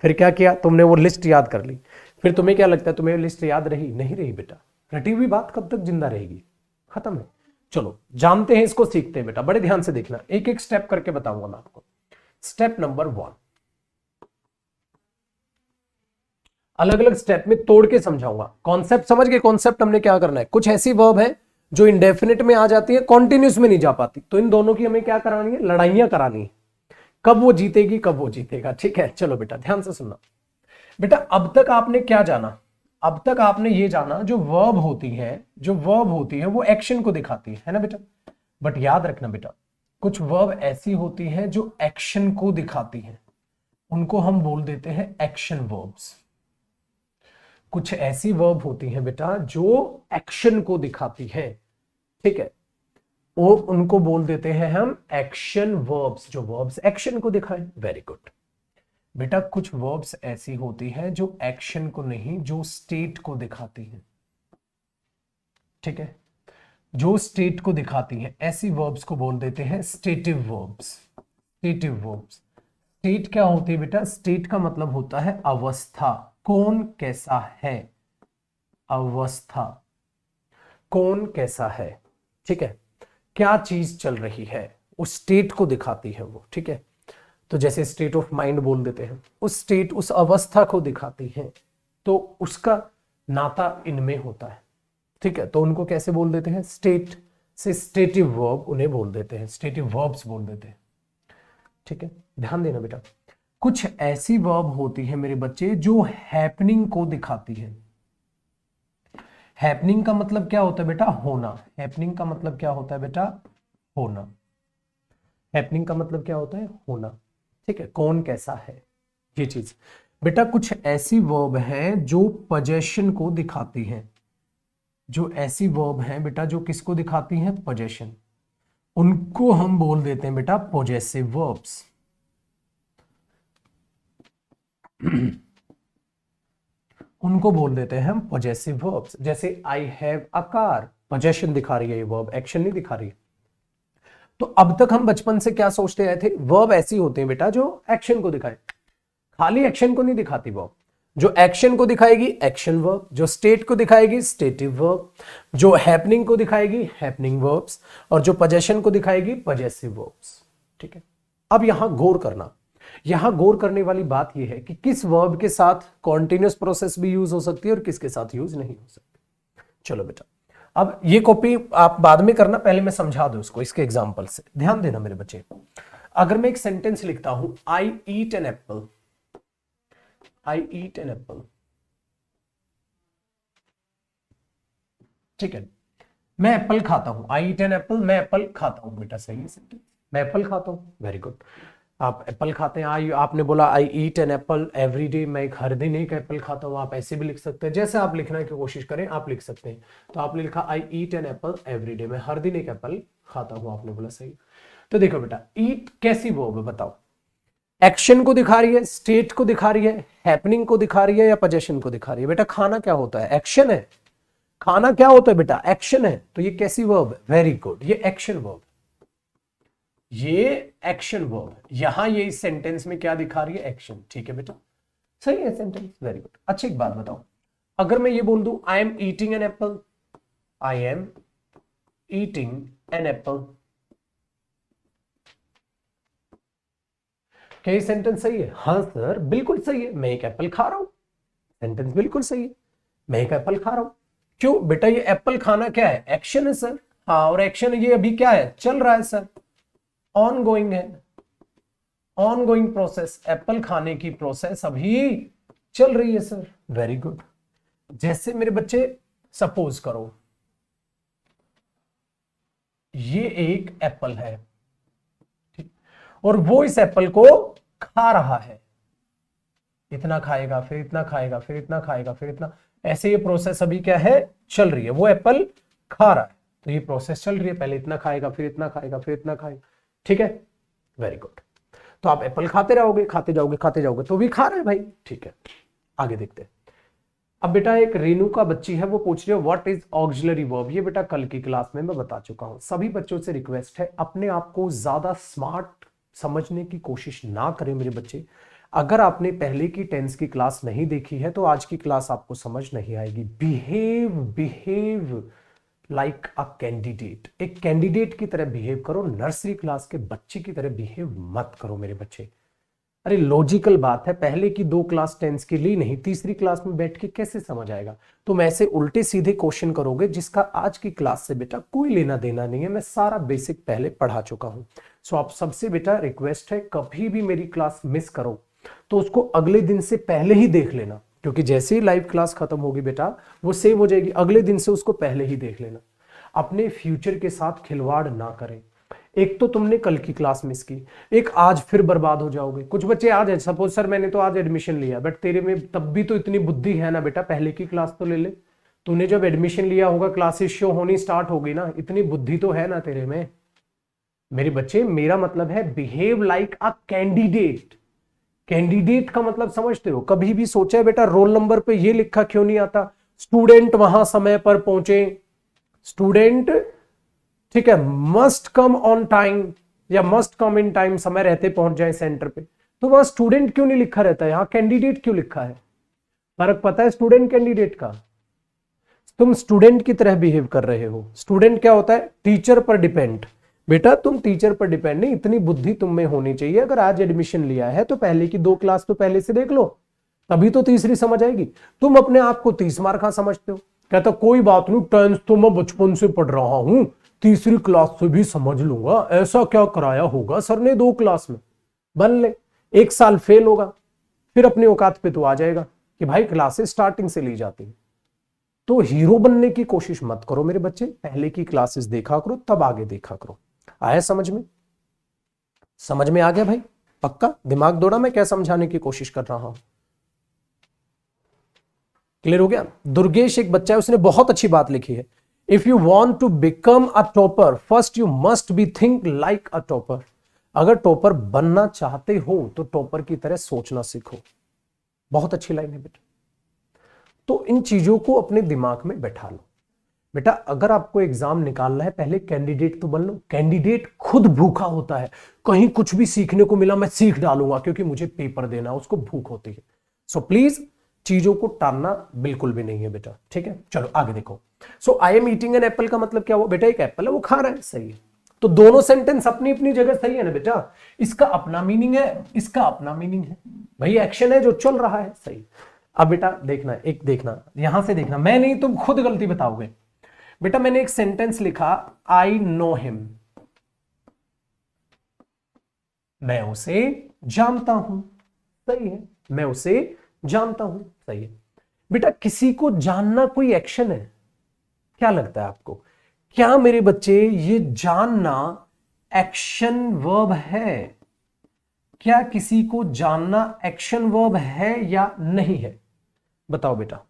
फिर क्या किया तुमने? वो लिस्ट याद कर ली। फिर तुम्हें क्या लगता है, तुम्हें लिस्ट याद रही? नहीं रही बेटा, रटी हुई बात कब तक जिंदा रहेगी? खत्म है। चलो जानते हैं, इसको सीखते हैं बेटा, बड़े ध्यान से देखना, एक एक स्टेप करके बताऊंगा मैं आपको। स्टेप नंबर 1, अलग अलग स्टेप में तोड़ के समझाऊंगा। कॉन्सेप्ट समझ गए? कॉन्सेप्ट हमने क्या करना है, कुछ ऐसी वर्ब है जो इंडेफिनिट में आ जाती है, कॉन्टिन्यूस में नहीं जा पाती, तो इन दोनों की हमें क्या करानी है? लड़ाइयां करानी है, कब वो जीतेगी कब वो जीतेगा। ठीक है चलो बेटा ध्यान से सुनना। बेटा अब तक आपने क्या जाना? अब तक आपने ये जाना जो वर्ब होती है, जो वर्ब होती है वो एक्शन को दिखाती है ना बेटा। बट याद रखना बेटा, कुछ वर्ब ऐसी होती है जो एक्शन को दिखाती है, उनको हम बोल देते हैं एक्शन वर्ब्स। कुछ ऐसी वर्ब होती है बेटा जो एक्शन को दिखाती है, ठीक है, वो उनको बोल देते हैं हम एक्शन वर्ब्स, जो वर्ब्स एक्शन को दिखाएं। वेरी गुड बेटा, कुछ वर्ब्स ऐसी होती है जो एक्शन को नहीं, जो स्टेट को दिखाती है। ठीक है, जो स्टेट को दिखाती है, ऐसी वर्ब्स को बोल देते हैं stative verbs. Stative verbs, state क्या होती है बेटा? स्टेट का मतलब होता है अवस्था, कौन कैसा है, अवस्था, कौन कैसा है। ठीक है, क्या चीज चल रही है, उस स्टेट को दिखाती है वो। ठीक है, तो जैसे स्टेट ऑफ माइंड बोल देते हैं, उस स्टेट, उस अवस्था को दिखाती है, तो उसका नाता इनमें होता है। ठीक है, तो उनको कैसे बोल देते हैं? स्टेट से स्टेटिव वर्ब उन्हें बोल देते हैं, स्टेटिव वर्ब्स बोल देते हैं। ठीक है, ध्यान देना बेटा, कुछ ऐसी वर्ब होती है मेरे बच्चे जो हैपनिंग को दिखाती है। हैपनिंग का मतलब क्या होता है बेटा? होना। हैपनिंग का मतलब क्या होता है बेटा? होना। हैपनिंग का मतलब क्या होता है? होना। ठीक है, कौन कैसा है, ये चीज। बेटा कुछ ऐसी वर्ब है जो पोजेशन को दिखाती है, जो ऐसी वर्ब है बेटा जो किसको दिखाती है? पोजेशन। उनको हम बोल देते हैं बेटा पोजेसिव वर्ब्स। उनको बोल देते हैं हम पोजेसिव वर्ब्स। जैसे I have a car, possession दिखा रही है ये वर्ब, एक्शन नहीं दिखा रही है। तो अब तक हम बचपन से क्या सोचते आए थे? वर्ब ऐसी होती है बेटा जो एक्शन को दिखाए, खाली एक्शन को नहीं दिखाती वर्ब। जो एक्शन को दिखाएगी एक्शन वर्ब, जो स्टेट को दिखाएगी स्टेटिव वर्ब, जो हैपनिंग को दिखाएगी हैपनिंग वर्ब्स, और जो पोजेशन को दिखाएगी पोजेसिव वर्ब्स। ठीक है, अब यहां गौर करना, यहां गौर करने वाली बात यह है कि किस वर्ब के साथ कॉन्टिन्यूस प्रोसेस भी यूज हो सकती है और किसके साथ यूज नहीं हो सकती। चलो बेटा, अब ये कॉपी आप बाद में करना, पहले मैं समझा दूं इसको इसके एग्जांपल से। ध्यान देना मेरे बच्चे, अगर मैं एक सेंटेंस लिखता हूं, I eat an apple, I eat an apple. ठीक है, मैं एप्पल खाता हूं, आई ईट एन एप्पल, मैं एप्पल खाता हूं। बेटा सही है सेंटेंस, मैं एप्पल खाता हूं। वेरी गुड, आप एप्पल खाते हैं। आई, आपने बोला I eat an apple every day, मैं एक हर दिन एक एप्पल खाता हूं। आप ऐसे भी लिख सकते हैं, जैसे आप लिखने की कोशिश करें आप लिख सकते हैं। तो आपने लिखा I eat an apple every day, मैं हर दिन एक एप्पल खाता हूं, आपने बोला सही। तो देखो बेटा, ईट कैसी वर्ब है बताओ? एक्शन को दिखा रही है, स्टेट को दिखा रही है, हैपनिंग को दिखा रही है, या पोजेशन को दिखा रही है? बेटा खाना क्या होता है? एक्शन है। खाना क्या होता है बेटा? एक्शन है। तो ये कैसी वर्ब है? वेरी गुड, ये एक्शन वर्ब, ये एक्शन वर्ब। यहां ये इस सेंटेंस में क्या दिखा रही है? एक्शन। ठीक है बेटा, सही है सेंटेंस, वेरी गुड। अच्छा एक बात बताओ, अगर मैं ये बोल दूं आई am eating an apple, I am eating an Apple. क्या ये सेंटेंस सही है? हाँ सर बिल्कुल सही है, मैं एक एप्पल खा रहा हूं। सेंटेंस बिल्कुल सही है, मैं एक एप्पल खा रहा हूं। क्यों बेटा? ये एप्पल खाना क्या है? एक्शन है सर। हाँ, और एक्शन ये अभी क्या है? चल रहा है सर, ऑन गोइंग है, ऑन गोइंग प्रोसेस। एप्पल खाने की प्रोसेस अभी चल रही है सर। Very good. जैसे मेरे बच्चे सपोज करो ये एक एप्पल है, ठीक, और वो इस एप्पल को खा रहा है। इतना खाएगा, फिर इतना खाएगा, फिर इतना खाएगा, फिर इतना, ऐसे ये प्रोसेस अभी क्या है? चल रही है। वो एप्पल खा रहा है तो ये प्रोसेस चल रही है, पहले इतना खाएगा, फिर इतना खाएगा, फिर इतना खाएगा। ठीक है, वेरी गुड। तो आप एप्पल खाते रहोगे, खाते जाओगे, खाते जाओगे, तो भी खा रहे हैं भाई। ठीक है, आगे देखते हैं। अब बेटा एक रेनू का बच्ची है, वो पूछ रही है व्हाट इज ऑक्सिलरी वर्ब। ये बेटा कल की क्लास में मैं बता चुका हूं। सभी बच्चों से रिक्वेस्ट है अपने आप को ज्यादा स्मार्ट समझने की कोशिश ना करें मेरे बच्चे। अगर आपने पहले की टेंस की क्लास नहीं देखी है तो आज की क्लास आपको समझ नहीं आएगी। Behave like a candidate. एक कैंडिडेट की तरह बिहेव करो, नर्सरी क्लास के बच्चे की तरह बिहेव मत करो मेरे बच्चे। अरे लॉजिकल बात है, पहले की 2 क्लास टेंस की ली नहीं, तीसरी क्लास में बैठ के कैसे समझ आएगा? तुम ऐसे उल्टे सीधे क्वेश्चन करोगे जिसका आज की क्लास से बेटा कोई लेना देना नहीं है। मैं सारा बेसिक पहले पढ़ा चुका हूं। सो आप सबसे बेटा रिक्वेस्ट है, कभी भी मेरी क्लास मिस करो तो उसको अगले दिन से पहले ही देख लेना, क्योंकि जैसे ही लाइव क्लास खत्म होगी बेटा वो सेव हो जाएगी। अगले दिन से उसको पहले ही देख लेना। अपने फ्यूचर के साथ खिलवाड़ ना करें। एक तो तुमने कल की क्लास मिस की, एक आज फिर बर्बाद हो जाओगे। कुछ बच्चे आज है, सपोज सर मैंने तो आज एडमिशन लिया, बट तेरे में तब भी तो इतनी बुद्धि है ना बेटा, पहले की क्लास तो ले ले। तूने जब एडमिशन लिया होगा क्लासेस शो होनी स्टार्ट होगी ना, इतनी बुद्धि तो है ना तेरे में। मेरे बच्चे मेरा मतलब है behave like a candidate. Candidate का मतलब समझते हो? कभी भी सोचा है बेटा रोल नंबर पे ये लिखा क्यों नहीं आता? स्टूडेंट वहां समय पर पहुंचे, स्टूडेंट, ठीक है, मस्ट कम ऑन टाइम या मस्ट कम इन टाइम, समय रहते पहुंच जाए सेंटर पे। तो वहां स्टूडेंट क्यों नहीं लिखा रहता है, यहां कैंडिडेट क्यों लिखा है? फर्क पता है स्टूडेंट कैंडिडेट का? तुम स्टूडेंट की तरह बिहेव कर रहे हो। स्टूडेंट क्या होता है? टीचर पर डिपेंड। बेटा तुम टीचर पर डिपेंड नहीं, इतनी बुद्धि तुम में होनी चाहिए। अगर आज एडमिशन लिया है तो पहले की 2 क्लास तो पहले से देख लो, तभी तो तीसरी समझ आएगी। तुम अपने आप को 30 मार्क समझते हो, कहता कोई बात नहीं, टेंथ तो मैं बचपन से पढ़ रहा हूं, तीसरी क्लास से भी समझ लूंगा। ऐसा क्या कराया होगा सर ने 2 क्लास में? बन ले, 1 साल फेल होगा, फिर अपनी औकात पे तो आ जाएगा कि भाई क्लासेस स्टार्टिंग से ली जाती है। तो हीरो बनने की कोशिश मत करो मेरे बच्चे, पहले की क्लासेस देखा करो, तब आगे देखा करो। आया समझ में? समझ में आ गया भाई? पक्का? दिमाग दौड़ा मैं क्या समझाने की कोशिश कर रहा हूं? क्लियर हो गया? दुर्गेश एक बच्चा है, उसने बहुत अच्छी बात लिखी है। If you want to become a topper first you must be think like a topper. अगर टॉपर बनना चाहते हो तो टॉपर की तरह सोचना सीखो। बहुत अच्छी लाइन है बेटा। तो इन चीजों को अपने दिमाग में बैठा लो बेटा। अगर आपको एग्जाम निकालना है पहले कैंडिडेट तो बन लो। कैंडिडेट खुद भूखा होता है, कहीं कुछ भी सीखने को मिला मैं सीख डालूंगा क्योंकि मुझे पेपर देना है, उसको भूख होती है। सो प्लीज चीजों को टालना बिल्कुल भी नहीं है बेटा। ठीक है, चलो आगे देखो। So I am eating an apple का मतलब क्या हुआ बेटा? एक एप्पल है, वो खा रहा है, सही है। तो दोनों सेंटेंस अपनी अपनी जगह सही है ना बेटा। इसका अपना मीनिंग है, इसका अपना मीनिंग है। भाई एक्शन है जो चल रहा है, सही। अब बेटा देखना, एक देखना, यहां से देखना, मैं नहीं तुम खुद गलती बताओगे। बेटा मैंने एक सेंटेंस लिखा, आई नो हिम, मैं उसे जानता हूं, सही है, मैं उसे जानता हूं, सही है। बेटा किसी को जानना कोई एक्शन है? क्या लगता है आपको? क्या मेरे बच्चे ये जानना एक्शन वर्ब है? क्या किसी को जानना एक्शन वर्ब है या नहीं है? बताओ बेटा,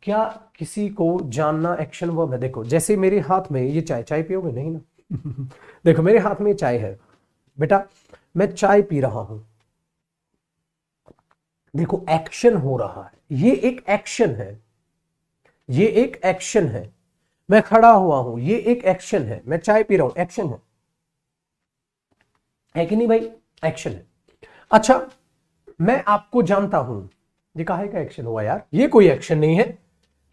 क्या किसी को जानना एक्शन वर्ब है? देखो जैसे मेरे हाथ में ये चाय, चाय पियोगे नहीं ना? देखो मेरे हाथ में चाय है बेटा, मैं चाय पी रहा हूं, देखो एक्शन हो रहा है, ये एक एक्शन है, ये एक एक्शन है। मैं खड़ा हुआ हूं, ये एक एक्शन है। मैं चाय पी रहा हूं, एक्शन है कि नहीं भाई? एक्शन है। अच्छा मैं आपको जानता हूं, ये काहे का एक्शन हुआ यार? ये कोई एक्शन नहीं है।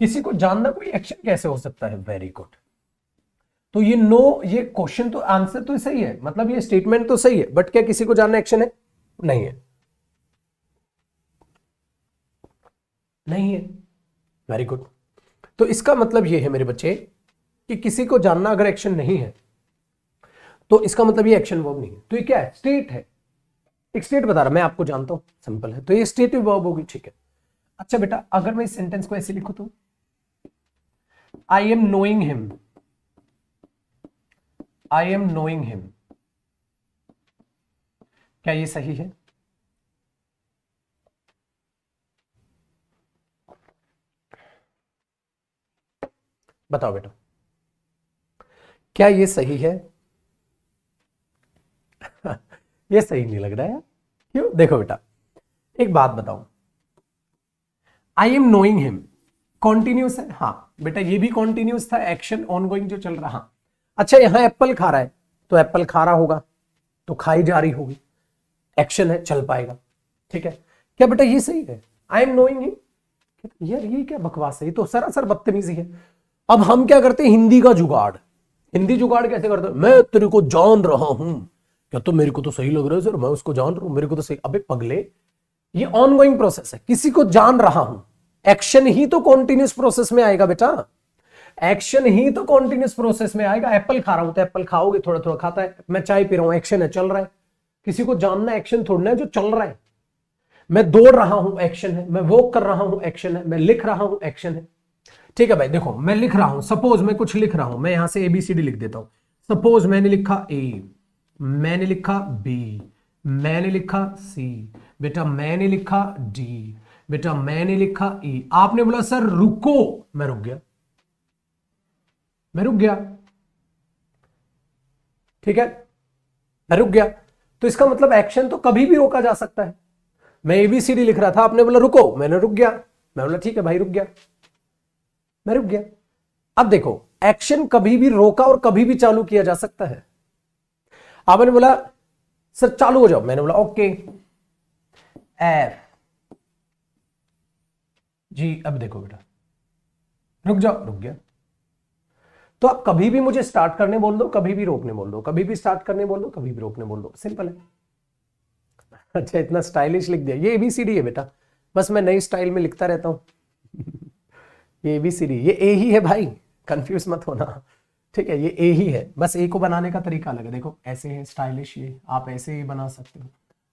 किसी को जानना कोई एक्शन कैसे हो सकता है? Very good. तो ये नो, ये क्वेश्चन तो आंसर तो सही है, मतलब ये स्टेटमेंट तो सही है, बट क्या किसी को जानना एक्शन है? नहीं है, नहीं है। Very good. तो इसका मतलब ये है मेरे बच्चे कि किसी को जानना अगर एक्शन नहीं है तो इसका मतलब ये एक्शन वर्ब नहीं है, तो ये क्या है? स्टेट है। एक स्टेट बता रहा, मैं आपको जानता हूं, सिंपल है, तो ये स्टेटिव वर्ब होगी, ठीक है। अच्छा बेटा, अगर मैं इस सेंटेंस को ऐसे लिखूं तो I am knowing him, I am knowing him, क्या ये सही है? बताओ बेटा, क्या ये सही है? ये सही नहीं लग रहा है, क्यों? देखो बेटा, एक बात बताओ, I am knowing him continuous है, हाँ बेटा ये भी कॉन्टिन्यूस था, एक्शन ऑनगोइंग जो चल रहा। अच्छा यहां एप्पल खा रहा है, तो एप्पल खा रहा होगा, तो खाई जा रही होगी, एक्शन है, चल पाएगा, ठीक है। क्या बेटा ये सही है? आई एम नोइंग हिम, यार ये क्या बकवास है, ये तो सरासर बदतमीजी है। अब हम क्या करते हैं, हिंदी का जुगाड़। हिंदी जुगाड़ कैसे करते हैं? मैं तेरे को जान रहा हूं, क्या तो मेरे को तो सही लग रहा है सर, मैं उसको जान रहा हूं, मेरे को तो सही। अबे पगले, ये ऑनगोइंग प्रोसेस है, किसी को जान रहा हूं, एक्शन ही तो कॉन्टिन्यूस प्रोसेस में आएगा बेटा, एक्शन ही तो कॉन्टिन्यूस प्रोसेस में आएगा। एप्पल खा रहा हूं तो एप्पल खाओगे, थोड़ा थोड़ा खाता है। मैं चाय पी रहा हूं, एक्शन है, चल रहा है। किसी को जानना एक्शन थोड़ा है जो चल रहा है। मैं दौड़ रहा हूं, एक्शन है। मैं वॉक कर रहा हूं, एक्शन है। मैं लिख रहा हूं, एक्शन है। ठीक है भाई, देखो मैं लिख रहा हूं, सपोज मैं कुछ लिख रहा हूं, मैं यहां से ABCD लिख देता हूं। सपोज मैंने लिखा A, मैंने लिखा B, मैंने लिखा C, बेटा मैंने लिखा D, बेटा मैंने लिखा E। आपने बोला सर रुको, मैं रुक गया, मैं रुक गया, ठीक है, मैं रुक गया। तो इसका मतलब एक्शन तो कभी भी रोका जा सकता है। मैं ABCD लिख रहा था, आपने बोला रुको, मैंने रुक गया, मैं बोला ठीक है भाई रुक गया, मैं रुक गया। अब देखो, एक्शन कभी भी रोका और कभी भी चालू किया जा सकता है। आपने बोला सर चालू हो जाओ, मैंने बोला ओके F जी। अब देखो बेटा, रुक जाओ, रुक गया। तो आप कभी भी मुझे स्टार्ट करने बोल दो, कभी भी रोकने बोल दो, कभी भी स्टार्ट करने बोल दो, कभी भी रोकने बोल दो, सिंपल है। अच्छा इतना स्टाइलिश लिख दिया, ये ABCD है बेटा, बस मैं नई स्टाइल में लिखता रहता हूं। ये ABCD, ये A ही है भाई, कंफ्यूज मत होना, ठीक है, ये A ही है, बस A को बनाने का तरीका अलग है। देखो ऐसे है स्टाइलिश, ये आप ऐसे A बना सकते हो,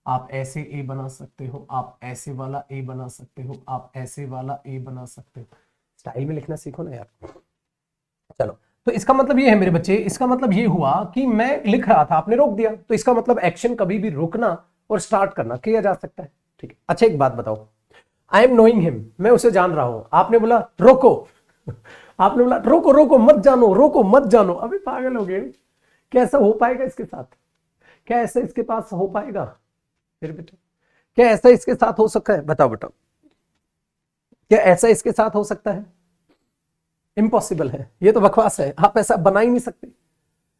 आप ऐसे A बना सकते हो, आप ऐसे वाला A बना सकते हो, आप ऐसे वाला A बना सकते हो। स्टाइल में लिखना सीखो ना यार। चलो, तो इसका मतलब ये है मेरे बच्चे, इसका मतलब ये हुआ कि मैं लिख रहा था, आपने रोक दिया, तो इसका मतलब एक्शन कभी भी रुकना और स्टार्ट करना किया जा सकता है, ठीक है। अच्छा एक बात बताओ, आई एम नोइंग हिम, मैं उसे जान रहा हूं, आपने बोला रोको, आपने बोला रोको रोको मत जानो, रोको मत जानो। अभी पागल हो गए, कैसा हो पाएगा इसके साथ? क्या ऐसा इसके पास हो पाएगा? फिर बेटा क्या ऐसा इसके साथ हो सकता है? बताओ बताओ, क्या ऐसा इसके साथ हो सकता है? इम्पॉसिबल है, ये तो बकवास है, आप ऐसा बना ही नहीं सकते।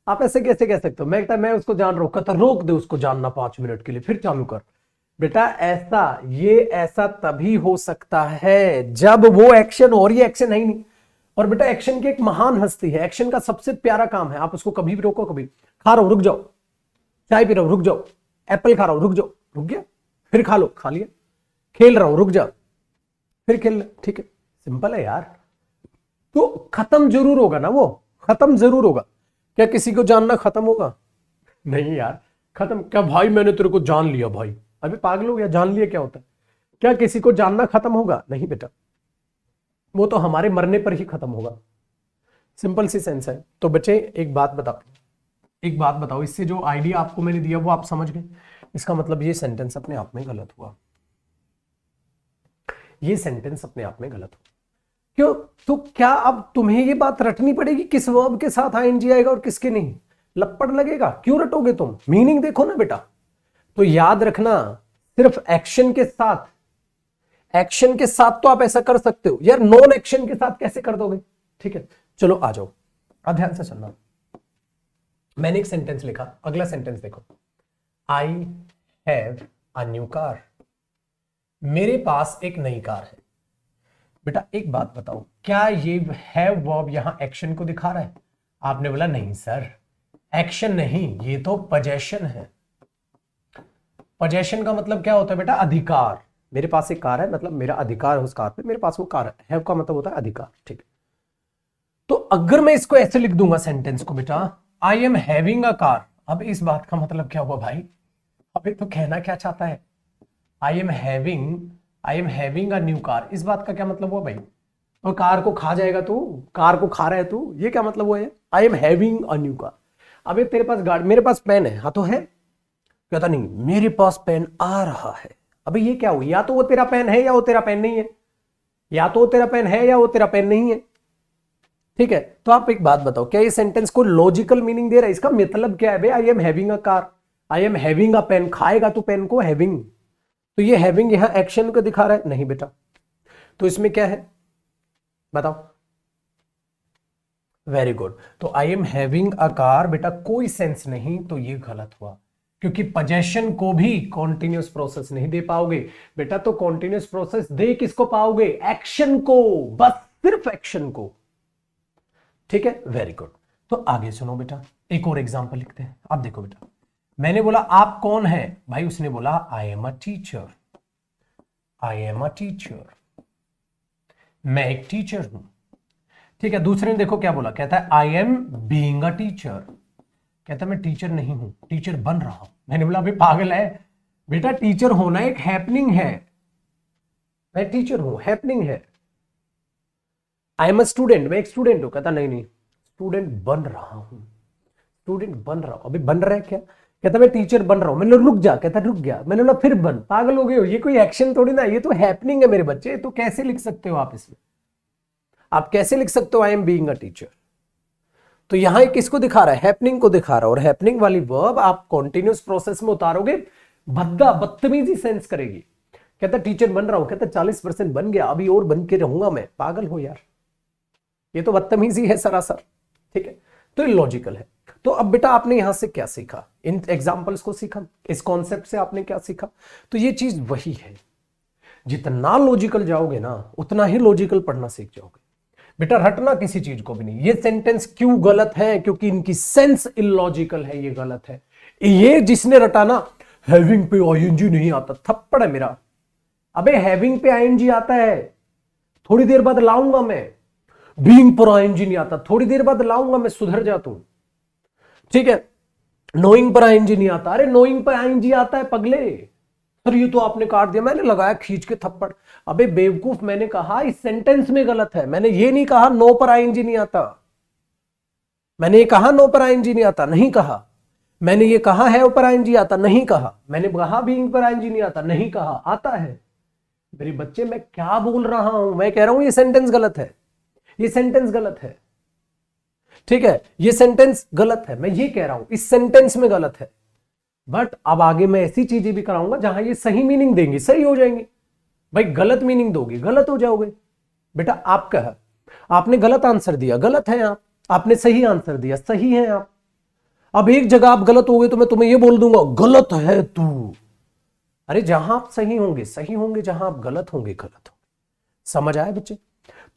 आप ऐसे कैसे कह सकते हो? मैं उसको जान रहा हूं, कहता रोक दे उसको जानना 5 मिनट के लिए, फिर चालू कर। बेटा ऐसा, ये ऐसा तभी हो सकता है जब वो एक्शन और ये एक्शन है ही नहीं। और बेटा एक्शन की एक महान हस्ती है, एक्शन का सबसे प्यारा काम है, आप उसको कभी भी रोको, कभी खा रहा हूं रुक जाओ, चाय पी रहा हूं रुक जाओ, एप्पल खा रहा हूं रुक जाओ, रुक गया, फिर खा लो, खा लिया, खेल रहा हूं रुक जा, फिर खेल, ठीक है, सिंपल है यार। तो खत्म जरूर होगा ना, वो खत्म जरूर होगा। क्या किसी को जानना खत्म होगा? नहीं यार, खत्म क्या भाई, मैंने तेरे को जान लिया भाई, अभी पागल हो गया, जान लिया क्या होता है? क्या किसी को जानना खत्म होगा? नहीं बेटा, वो तो हमारे मरने पर ही खत्म होगा, सिंपल सी सेंस है। तो बच्चे एक बात बताओ, एक बात बताओ, इससे जो आइडिया आपको मैंने दिया वो आप समझ गए? इसका मतलब ये सेंटेंस अपने आप में गलत हुआ, ये सेंटेंस अपने आप में गलत हुआ। क्यों? तो क्या अब तुम्हें ये बात रटनी पड़ेगी किस वर्ब के साथ आईएनजी आएगा और किसके नहीं? लपड़ लगेगा, क्यों रटोगे तुम? मीनिंग देखो ना बेटा। तो याद रखना, सिर्फ एक्शन के साथ, एक्शन के साथ तो आप ऐसा कर सकते हो यार, नॉन एक्शन के साथ कैसे कर दोगे? ठीक है, चलो आ जाओ, अब ध्यान से सुनना। मैंने एक सेंटेंस लिखा, अगला सेंटेंस देखो, I have a new car, मेरे पास एक नई कार है। बेटा एक बात बताओ, क्या ये हैव वर्ब यहां एक्शन को दिखा रहा है? आपने बोला नहीं सर, एक्शन नहीं, ये तो पजेशन है। पजेशन का मतलब क्या होता है बेटा? अधिकार। मेरे पास एक कार है, मतलब मेरा अधिकार है उस कार पे, मेरे पास वो कार है। हैव का मतलब होता है अधिकार, ठीक है। तो अगर मैं इसको ऐसे लिख दूंगा सेंटेंस को बेटा, I am having a car, अब इस बात का मतलब क्या हुआ भाई? अबे तो कहना क्या चाहता है? I am having a new car, इस बात का क्या मतलब हुआ भाई? और कार को खा जाएगा तू, कार को खा रहा है तू, ये क्या मतलब हुआ है? I am having a new car. अबे तेरे पास गाड़ी, मेरे पास पेन है, हाँ तो है। कहता नहीं मेरे पास पेन आ रहा है। अबे ये क्या हुआ? या तो वो तेरा पेन है या वो तेरा पेन नहीं है, या तो वो तेरा पेन है या वो तेरा पेन नहीं है, ठीक है। तो आप एक बात बताओ, क्या ये सेंटेंस को लॉजिकल मीनिंग दे रहा है? इसका मतलब क्या है भाई? I am having a car, I am having a pen, खाएगा तू पेन को हैविंग, तो ये हैविंग यहां एक्शन को दिखा रहा है? नहीं बेटा। तो इसमें क्या है बताओ? Very good. तो I am having a car बेटा कोई सेंस नहीं, तो ये गलत हुआ, क्योंकि पजेशन को भी कॉन्टिन्यूस प्रोसेस नहीं दे पाओगे बेटा। तो कॉन्टिन्यूस प्रोसेस दे किसको पाओगे? एक्शन को, बस सिर्फ एक्शन को, ठीक है। Very good. तो आगे सुनो बेटा, एक और एग्जांपल लिखते हैं। अब देखो बेटा, मैंने बोला आप कौन है भाई? उसने बोला I am a teacher, I am a teacher, मैं एक टीचर हूं, ठीक है। दूसरे ने देखो क्या बोला, कहता है I am being a teacher, कहता है मैं टीचर नहीं हूं, टीचर बन रहा हूं। मैंने बोला अभी पागल है बेटा, टीचर होना एक हैपनिंग है, मैं टीचर हूं, हैपनिंग है। आई एम अ स्टूडेंट, मैं एक स्टूडेंट हूं, कहता नहीं नहीं स्टूडेंट बन रहा हूं, स्टूडेंट बन रहा हूं। अभी बन रहा है क्या? कहता मैं टीचर बन रहा हूं। मैंने रुक जा, कहता रुक गया। मैंने बोला फिर बन, पागल हो गए हो, ये कोई एक्शन थोड़ी ना, ये तो हैपनिंग है मेरे बच्चे। तो कैसे लिख सकते हो आप इसमें? आप कैसे लिख सकते हो I am being a teacher? तो यहां किसको दिखा रहा है? हैपनिंग को दिखा रहा है। और हैपनिंग वाली वर्ब आप कॉन्टिन्यूस प्रोसेस में उतारोगे, भद्दा बदतमीजी सेंस करेगी। कहता टीचर बन रहा हूं, कहता 40% बन गया, अभी और बन के रहूंगा मैं। पागल हो यार, ये तो बदतमीजी है सरासर, ठीक है। तो लॉजिकल है। तो अब बेटा आपने यहां से क्या सीखा? इन एग्जाम्पल्स को सीखा, इस कॉन्सेप्ट से आपने क्या सीखा? तो ये चीज वही है, जितना लॉजिकल जाओगे ना उतना ही लॉजिकल पढ़ना सीख जाओगे बेटा। रटना किसी चीज को भी नहीं। ये सेंटेंस क्यों गलत है? क्योंकि इनकी सेंस इलॉजिकल है, ये गलत है। ये जिसने रटाना हैविंग पे आईएनजी नहीं आता, थप्पड़ है मेरा। अबे हैविंग पे आईएनजी आता है, थोड़ी देर बाद लाऊंगा मैं। बीइंग पर आईएनजी नहीं आता, थोड़ी देर बाद लाऊंगा मैं, सुधर जा तू, ठीक है। नोइंग पर आईएनजी नहीं आता, अरे नोइंग पर आईएनजी आता है पगले। सर ये तो आपने काट दिया, मैंने लगाया खींच के थप्पड़। अबे बेवकूफ, मैंने कहा इस सेंटेंस में गलत है। मैंने ये नहीं कहा नो पर आईएनजी नहीं आता, मैंने ये कहा नो पर आईएनजी नहीं आता, नहीं कहा। मैंने ये कहा है ऊपर आईएनजी आता, नहीं कहा। मैंने कहा बीइंग पर आईएनजी नहीं आता, नहीं कहा, आता है। मेरे बच्चे मैं क्या बोल रहा हूं? मैं कह रहा हूं ये सेंटेंस गलत है, ये सेंटेंस गलत है, ठीक है। ये सेंटेंस गलत है, मैं ये कह रहा हूं इस सेंटेंस में गलत है। बट अब आगे मैं ऐसी चीजें भी कराऊंगा जहां ये सही मीनिंग देंगे, सही हो जाएंगे। भाई गलत मीनिंग दोगे गलत हो जाओगे बेटा। आपका है, आपने गलत आंसर दिया, गलत है आप। आपने सही आंसर दिया, सही है आप। अब एक जगह आप गलत हो गए तो मैं तुम्हें ये बोल दूंगा गलत है तू। अरे जहां आप सही होंगे सही होंगे, जहां आप गलत होंगे गलत होंगे। समझ आया बच्चे?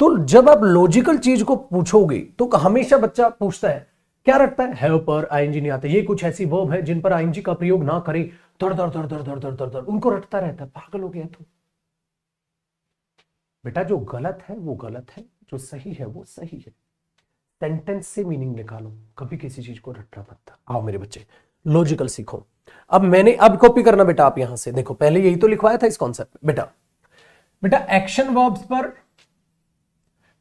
तो जब आप लॉजिकल चीज को पूछोगे तो हमेशा बच्चा पूछता है क्या रटता है? हैव पर आईएनजी नहीं आता। ये कुछ ऐसी वर्ब है जिन पर आईएनजी का प्रयोग ना करे, दर दर दर दर दर दर दर दर उनको रटता रहता है। पागल हो गया तू बेटा। जो गलत है वो गलत है, जो सही है वो सही है। सेंटेंस से मीनिंग निकालो, कभी किसी चीज को रटना मत था। आओ मेरे बच्चे लॉजिकल सीखो। अब कॉपी करना बेटा। आप यहां से देखो, पहले यही तो लिखवाया था इस कॉन्सेप्ट बेटा। बेटा एक्शन वर्ब्स पर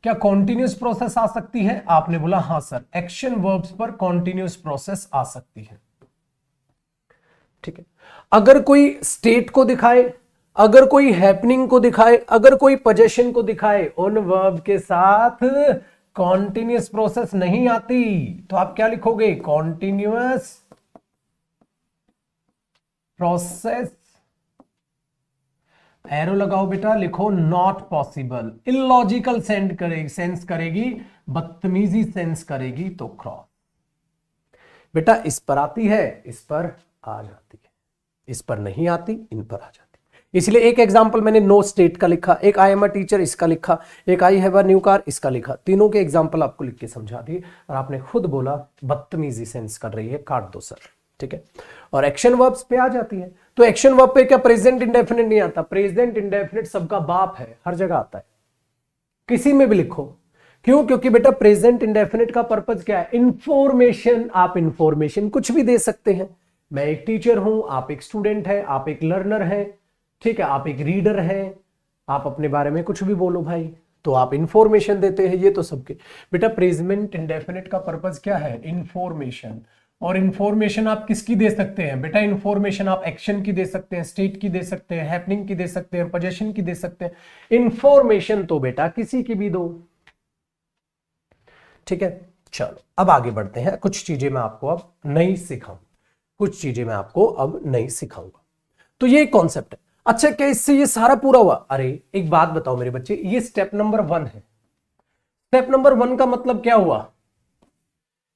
क्या कॉन्टिन्यूस प्रोसेस आ सकती है? आपने बोला हां सर, एक्शन वर्ब्स पर कॉन्टिन्यूस प्रोसेस आ सकती है, ठीक है। अगर कोई स्टेट को दिखाए, अगर कोई हैपनिंग को दिखाए, अगर कोई पोजीशन को दिखाए, उन वर्ब के साथ कॉन्टिन्यूस प्रोसेस नहीं आती, तो आप क्या लिखोगे? कॉन्टिन्यूस प्रोसेस, एरो लगाओ बेटा, लिखो नॉट पॉसिबल। इलॉजिकल सेंस करेगी, बदतमीजी सेंस करेगी तो क्रॉस। बेटा इस पर आती है, इस पर आ जाती है, इस पर नहीं आती, इन पर आ जाती। इसलिए एक एग्जांपल मैंने नो स्टेट का लिखा, एक आई एम अ टीचर इसका लिखा, एक I have a new car इसका लिखा, तीनों के एग्जांपल आपको लिख के समझा दिए और आपने खुद बोला बदतमीजी सेंस कर रही है, काट दो सर। ठीक है, और एक्शन वर्ब्स पे आ जाती है। तो एक्शन वर्ब पे क्या प्रेजेंट इंडेफिनिट नहीं आता? प्रेजेंट इंडेफिनिट सबका बाप है, हर जगह आता है, किसी में भी लिखो। क्यों? क्योंकि बेटा प्रेजेंट इंडेफिनिट का पर्पज क्या है? इंफॉर्मेशन। आप इंफॉर्मेशन कुछ भी दे सकते हैं। मैं एक टीचर हूं, आप एक स्टूडेंट है, आप एक लर्नर है, ठीक है, आप एक रीडर हैं, आप अपने बारे में कुछ भी बोलो भाई, तो आप इंफॉर्मेशन देते हैं। ये तो सबके बेटा प्रेजेंट इंडेफिनिट का पर्पस क्या है? इंफॉर्मेशन। और इंफॉर्मेशन आप किसकी दे सकते हैं बेटा? इंफॉर्मेशन आप एक्शन की दे सकते हैं, स्टेट की दे सकते हैं, हैपनिंग की दे सकते हैं, पोजीशन की दे सकते हैं। इंफॉर्मेशन तो बेटा किसी की भी दो। ठीक है, चलो अब आगे बढ़ते हैं। कुछ चीजें मैं आपको अब नई सिखाऊंगा, कुछ चीजें मैं आपको अब नई सिखाऊंगा। तो ये कॉन्सेप्ट है। अच्छा, क्या इससे ये सारा पूरा हुआ? अरे एक बात बताओ मेरे बच्चे, ये स्टेप नंबर 1 है। स्टेप नंबर 1 का मतलब क्या हुआ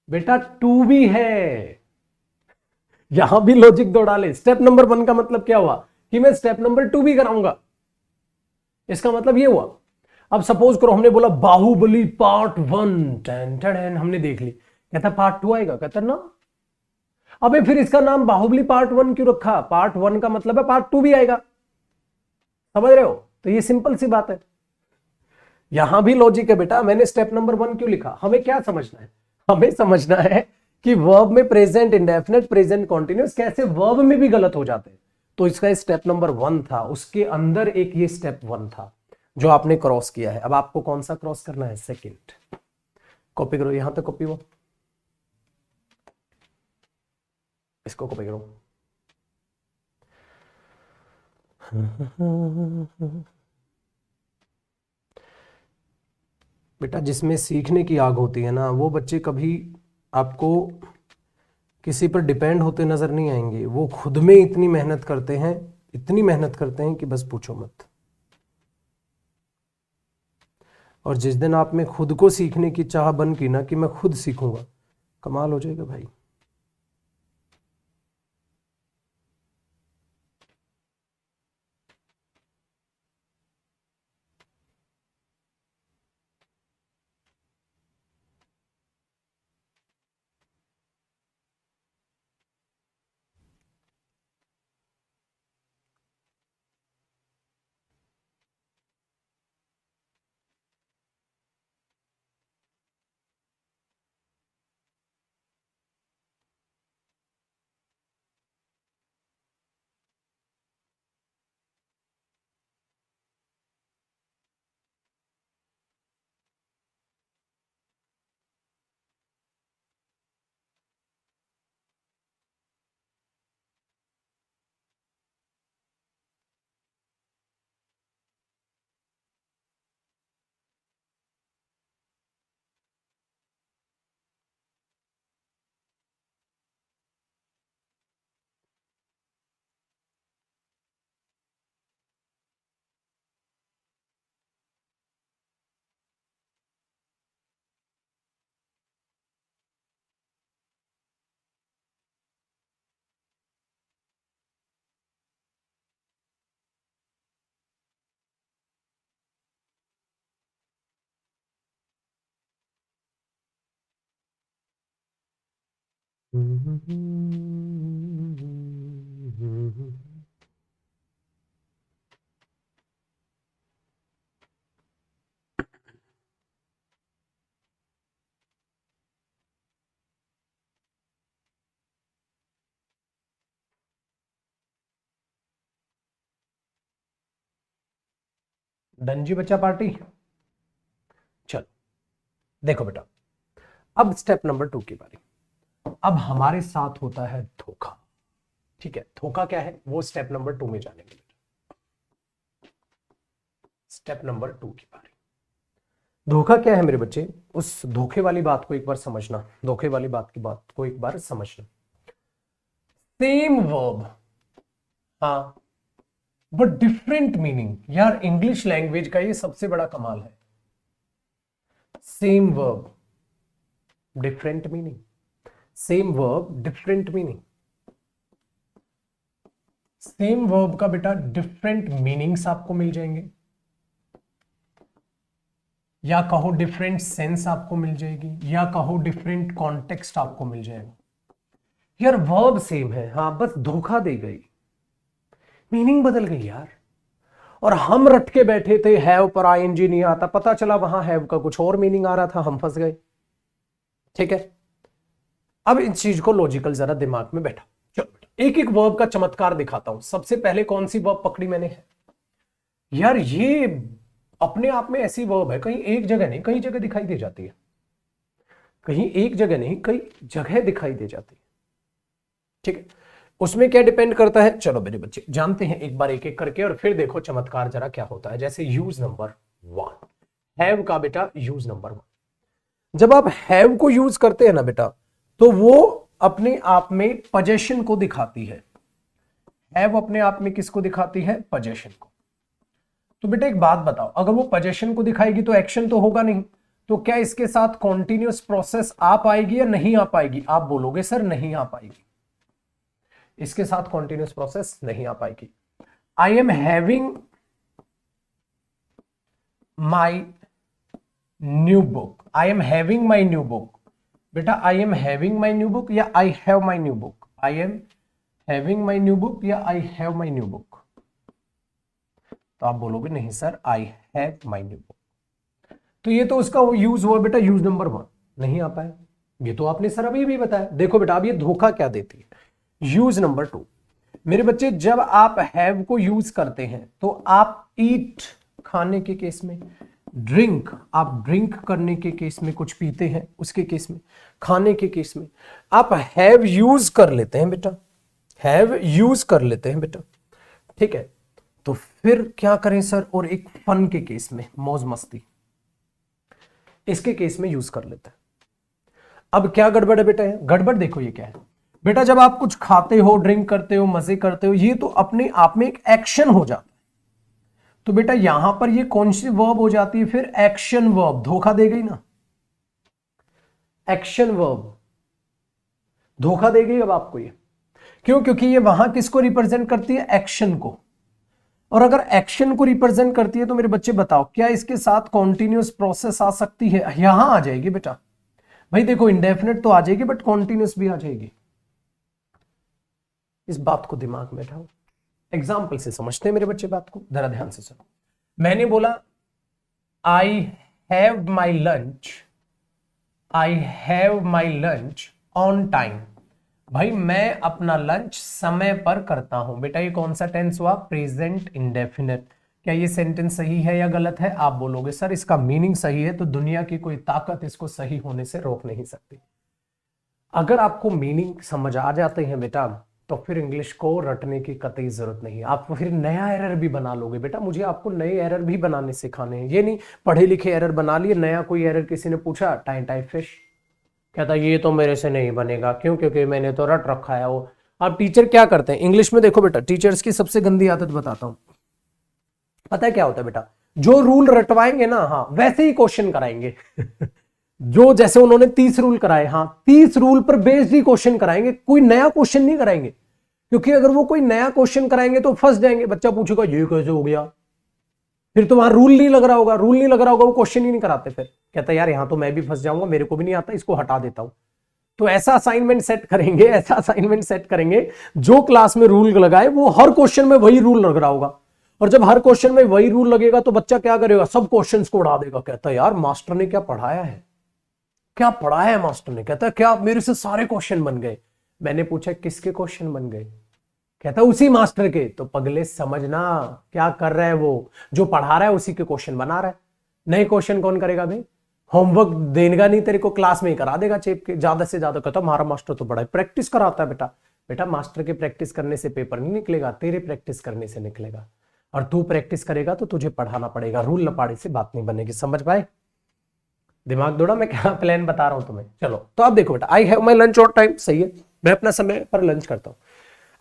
बेटा? टू भी है। यहां भी लॉजिक दो डाले। स्टेप नंबर 1 का मतलब क्या हुआ? कि मैं स्टेप नंबर 2 भी कराऊंगा। इसका मतलब ये हुआ, अब सपोज करो हमने बोला बाहुबली पार्ट 1, टेन टेन हमने देख ली, कहता पार्ट 2 आएगा, कहता ना। अबे फिर इसका नाम बाहुबली पार्ट 1 क्यों रखा? पार्ट 1 का मतलब है पार्ट 2 भी आएगा, समझ रहे हो? तो ये सिंपल सी बात है, यहां भी लॉजिक है बेटा। मैंने स्टेप नंबर 1 क्यों लिखा? हमें क्या समझना है? हमें समझना है कि वर्ब में प्रेजेंट इंडेफिनिट, प्रेजेंट कॉन्टिन्यूस कैसे वर्ब में भी गलत हो जाते हैं। तो इसका स्टेप नंबर 1 था, उसके अंदर एक ये स्टेप 1 था जो आपने क्रॉस किया है। अब आपको कौन सा क्रॉस करना है? सेकंड। कॉपी करो, यहां तक कॉपी, वो इसको कॉपी करो। बेटा जिसमें सीखने की आग होती है ना, वो बच्चे कभी आपको किसी पर डिपेंड होते नजर नहीं आएंगे। वो खुद में इतनी मेहनत करते हैं, इतनी मेहनत करते हैं कि बस पूछो मत। और जिस दिन आप में खुद को सीखने की चाह बन की ना कि मैं खुद सीखूंगा, कमाल हो जाएगा भाई। डंजी बच्चा पार्टी। चलो देखो बेटा, अब स्टेप नंबर 2 की बारी। अब हमारे साथ होता है धोखा। ठीक है, धोखा क्या है वो स्टेप नंबर 2 में जानेंगे। स्टेप नंबर 2 की बारी। धोखा क्या है मेरे बच्चे? उस धोखे वाली बात को एक बार समझना, धोखे वाली बात की बात को एक बार समझना। सेम वर्ब, हाँ, बट डिफरेंट मीनिंग। यार इंग्लिश लैंग्वेज का ये सबसे बड़ा कमाल है। Same verb different meaning, same verb different meaning. Same verb का बेटा डिफरेंट मीनिंग्स आपको मिल जाएंगे, या कहो डिफरेंट सेंस आपको मिल जाएगी, या कहो डिफरेंट कॉन्टेक्स्ट आपको मिल जाएगा। यार वर्ब सेम है, हाँ बस धोखा दे गई, मीनिंग बदल गई यार। और हम रट के बैठे थे हैव पर आईएनजी नहीं आता, पता चला वहां हैव का कुछ और मीनिंग आ रहा था, हम फंस गए। ठीक है, अब इस चीज को लॉजिकल जरा दिमाग में बैठा। चलो एक एक वर्ब का चमत्कार दिखाता हूं। सबसे पहले कौन सी वर्ब पकड़ी मैंने है यार, ये अपने आप में ऐसी वर्ब है, कहीं एक जगह नहीं कई जगह दिखाई दे जाती है, कहीं एक जगह नहीं कई जगह दिखाई दे जाती है। ठीक है, उसमें क्या डिपेंड करता है, चलो मेरे बच्चे जानते हैं एक बार एक एक करके, और फिर देखो चमत्कार जरा क्या होता है। जैसे यूज नंबर 1 हैव का बेटा, यूज नंबर 1, जब आप हैव को यूज करते हैं ना बेटा, तो वो अपने आप में पोजेशन को दिखाती है। हैव अपने आप में किसको दिखाती है, पोजेशन को। तो बेटा एक बात बताओ, अगर वो पोजेशन को दिखाएगी तो एक्शन तो होगा नहीं, तो क्या इसके साथ कॉन्टिन्यूअस प्रोसेस आ पाएगी या नहीं आ पाएगी? आप बोलोगे सर नहीं आ पाएगी, इसके साथ कॉन्टिन्यूअस प्रोसेस नहीं आ पाएगी। I am having my new book, I am having my new book, बेटा I am having my new book या I have my new book? I am having my new book या I have my new book? तो आप बोलोगे नहीं sir I have my new book. तो ये तो उसका यूज हुआ बेटा यूज नंबर 1, नहीं आ पाए। ये तो आपने सर अभी भी बताया। देखो बेटा अब ये धोखा क्या देती है, यूज नंबर 2। मेरे बच्चे जब आप हैव को यूज करते हैं तो आप ईट खाने के केस में, ड्रिंक आप ड्रिंक करने के केस में, कुछ पीते हैं उसके केस में, खाने के केस में आप हैव यूज कर लेते हैं बेटा, हैव यूज कर लेते हैं बेटा। ठीक है, तो फिर क्या करें सर, और एक फन के केस में, मौज मस्ती, इसके केस में यूज कर लेते हैं। अब क्या गड़बड़ है बेटा, गड़बड़ देखो ये क्या है बेटा, जब आप कुछ खाते हो, ड्रिंक करते हो, मजे करते हो, ये तो अपने आप में एक एक्शन हो जाता है। तो बेटा यहां पर ये कौन सी वर्ब हो जाती है फिर, एक्शन वर्ब। धोखा दे गई ना, एक्शन वर्ब धोखा दे गई अब आपको ये। क्यों? क्योंकि ये वहां किसको रिप्रेजेंट करती है, एक्शन को। और अगर एक्शन को रिप्रेजेंट करती है तो मेरे बच्चे बताओ क्या इसके साथ कॉन्टिन्यूअस प्रोसेस आ सकती है? यहां आ जाएगी बेटा। भाई देखो इंडेफिनेट तो आ जाएगी बट कॉन्टिन्यूअस भी आ जाएगी। इस बात को दिमाग में रखो, एग्जाम्पल से समझते हैं मेरे बच्चे बात को, जरा ध्यान से सुनो। मैंने बोला आई have my lunch, I have my lunch on time. भाई मैं अपना लंच समय पर करता हूं। बेटा ये कौन सा टेंस हुआ, प्रेजेंट इंडेफिनिट। क्या ये सेंटेंस सही है या गलत है? आप बोलोगे सर इसका मीनिंग सही है, तो दुनिया की कोई ताकत इसको सही होने से रोक नहीं सकती। अगर आपको मीनिंग समझ आ जाते हैं बेटा, तो फिर इंग्लिश को रटने की कतई जरूरत नहीं है। आप फिर नया एरर भी बना लोगे। बेटा मुझे आपको नए एरर भी बनाने सिखाने हैं, ये नहीं पढ़े लिखे एरर बना लिए, नया कोई एरर किसी ने पूछा टाइप फिश, कहता ये तो मेरे से नहीं बनेगा। क्यों? क्योंकि मैंने तो रट रखा है वो। अब टीचर क्या करते हैं इंग्लिश में, देखो बेटा टीचर्स की सबसे गंदी आदत बताता हूं, पता है क्या होता है बेटा, जो रूल रटवाएंगे ना, हाँ वैसे ही क्वेश्चन कराएंगे जो जैसे उन्होंने 30 रूल कराए, हाँ 30 रूल पर बेस्ड ही क्वेश्चन कराएंगे, कोई नया क्वेश्चन नहीं कराएंगे। क्योंकि अगर वो कोई नया क्वेश्चन कराएंगे तो फंस जाएंगे। बच्चा पूछेगा ये कैसे हो गया, फिर तो वहां रूल नहीं लग रहा होगा, रूल नहीं लग रहा होगा, वो क्वेश्चन ही नहीं कराते। फिर कहता है यार यहां तो मैं भी फंस जाऊंगा, मेरे को भी नहीं आता, इसको हटा देता हूं। तो ऐसा असाइनमेंट सेट करेंगे, ऐसा असाइनमेंट सेट करेंगे, जो क्लास में रूल लगाए वो हर क्वेश्चन में वही रूल लग रहा होगा। और जब हर क्वेश्चन में वही रूल लगेगा तो बच्चा क्या करेगा, सब क्वेश्चंस को उड़ा देगा। कहता है यार मास्टर ने क्या पढ़ाया है, क्या पढ़ाया है मास्टर ने। कहता है क्या मेरे से सारे क्वेश्चन बन गए। मैंने पूछा किसके क्वेश्चन बन गए? कहता उसी मास्टर के। तो पगले समझना क्या कर रहा है, वो जो पढ़ा रहा है उसी के क्वेश्चन बना रहा है। नए क्वेश्चन कौन करेगा भाई? होमवर्क देगा नहीं तेरे को, क्लास में ही करा देगा चेप के ज्यादा से ज्यादा। कहता हमारा मास्टर तो बड़ा प्रैक्टिस कराता है। बेटा बेटा मास्टर के प्रैक्टिस करने से पेपर नहीं निकलेगा, तेरे प्रैक्टिस करने से निकलेगा। और तू प्रैक्टिस करेगा तो तुझे पढ़ाना पड़ेगा, रूल लपाड़े से बात नहीं बनेगी। समझ पाए? दिमाग दौड़ा, मैं क्या प्लान बता रहा हूं तुम्हें। चलो तो अब देखो बेटा, I have my lunch on time, सही है, मैं अपना समय पर लंच करता हूं।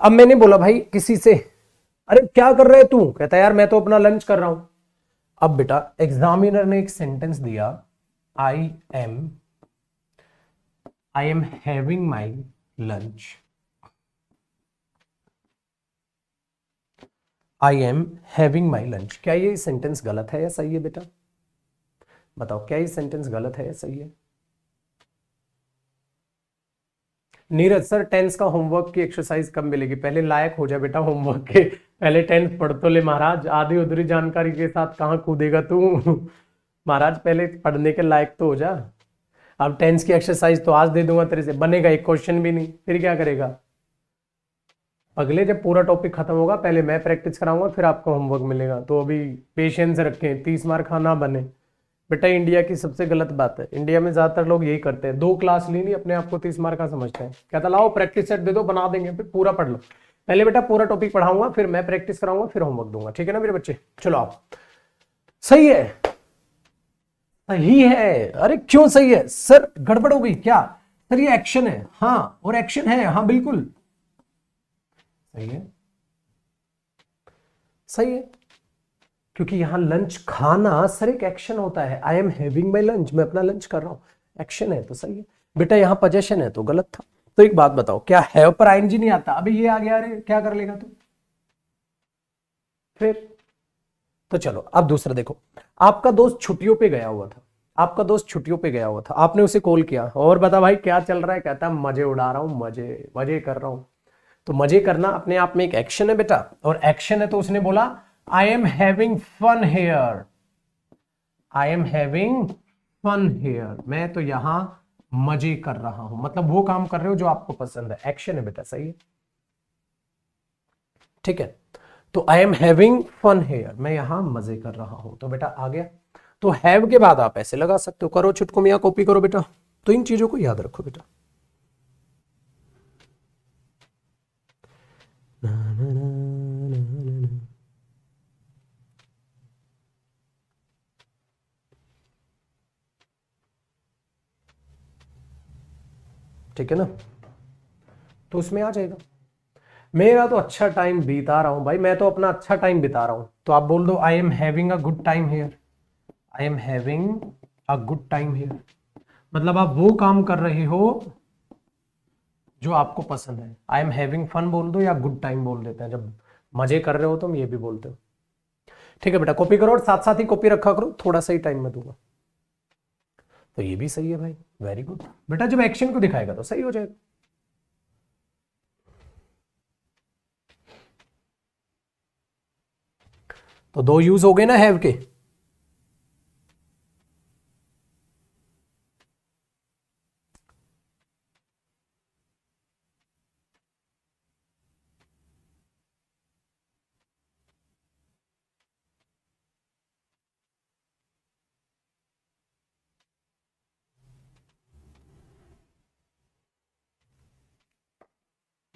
अब मैंने बोला भाई किसी से, अरे क्या कर रहे तू? कहता है यार मैं तो अपना लंच कर रहा हूं। अब बेटा एग्जामिनर ने एक सेंटेंस दिया, आई am having my lunch. I am having my lunch. क्या ये सेंटेंस गलत है या सही है बेटा? बताओ, क्या ये सेंटेंस गलत है या सही है? नीरज सर, टेंस का होमवर्क की एक्सरसाइज कब मिलेगी? पहले लायक हो जा बेटा होमवर्क के, पहले टेंस पढ़ तो ले महाराज, आधी उधरी जानकारी के साथ कहाँ कूदेगा तू? महाराज पहले पढ़ने के लायक तो हो जा। अब टेंस की एक्सरसाइज तो आज दे दूंगा तेरे से, बनेगा एक क्वेश्चन भी नहीं, फिर क्या करेगा? अगले जब पूरा टॉपिक खत्म होगा पहले मैं प्रैक्टिस कराऊंगा, फिर आपको होमवर्क मिलेगा। तो अभी पेशेंस रखें, 30 मार्क ना बने बेटा। इंडिया की सबसे गलत बात है, इंडिया में ज्यादातर लोग यही करते हैं, 2 क्लास ली नहीं अपने आप को 30 मार्क का समझते हैं। कहता लाओ प्रैक्टिस सेट दे दो, बना देंगे, फिर पूरा पढ़ लो। पहले बेटा पूरा टॉपिक पढ़ाऊंगा, फिर मैं प्रैक्टिस कराऊंगा, फिर होमवर्क दूंगा, ठीक है ना मेरे बच्चे? चलो आप। सही है, सही है। अरे क्यों सही है सर, गड़बड़ हो गई क्या? सर ये एक्शन है, हाँ, और एक्शन है, हाँ बिल्कुल सही है, सही है। क्योंकि यहां लंच खाना सर एक एक्शन होता है। I am having my lunch, मैं अपना लंच कर रहा हूं, एक्शन है तो सही है। बेटा यहां पोजेशन है तो गलत था। तो एक बात बताओ, क्या हैव पर आईएनजी नहीं आता? अभी ये आ गया, अरे क्या कर लेगा तू फिर? तो चलो अब दूसरा देखो। आपका दोस्त छुट्टियों पे गया हुआ था, आपका दोस्त छुट्टियों पे गया हुआ था, आपने उसे कॉल किया और बता भाई क्या चल रहा है? कहता है मजे उड़ा रहा हूं, मजे मजे कर रहा हूं। तो मजे करना अपने आप में एक एक्शन है बेटा, और एक्शन है तो उसने बोला I am having fun here, I am having fun here, मैं तो यहां मजे कर रहा हूं, मतलब वो काम कर रहे हो जो आपको पसंद है, एक्शन है बेटा, सही है, ठीक है। तो I am having fun here, मैं यहां मजे कर रहा हूं, तो बेटा आ गया। तो हैव के बाद आप ऐसे लगा सकते हो, करो छुटको मियां, कॉपी करो बेटा। तो इन चीजों को याद रखो बेटा। ठीक है ना? तो उसमें आ जाएगा मेरा तो अच्छा टाइम बीता रहा हूं भाई, मैं तो अपना अच्छा टाइम बिता रहा हूं, तो आप बोल दो आई am having a good time here, I am having a good time here. मतलब आप वो काम कर रहे हो जो आपको पसंद है। आई एम हैविंग फन बोल दो या गुड टाइम बोल देते हैं, जब मजे कर रहे हो तुम ये भी बोलते हो। ठीक है बेटा, कॉपी करो और साथ साथ ही कॉपी रखा करो, थोड़ा सा ही टाइम में दूंगा। तो ये भी सही है भाई, वेरी गुड बेटा, जब एक्शन को दिखाएगा तो सही हो जाएगा। तो 2 यूज हो गए ना हैव के।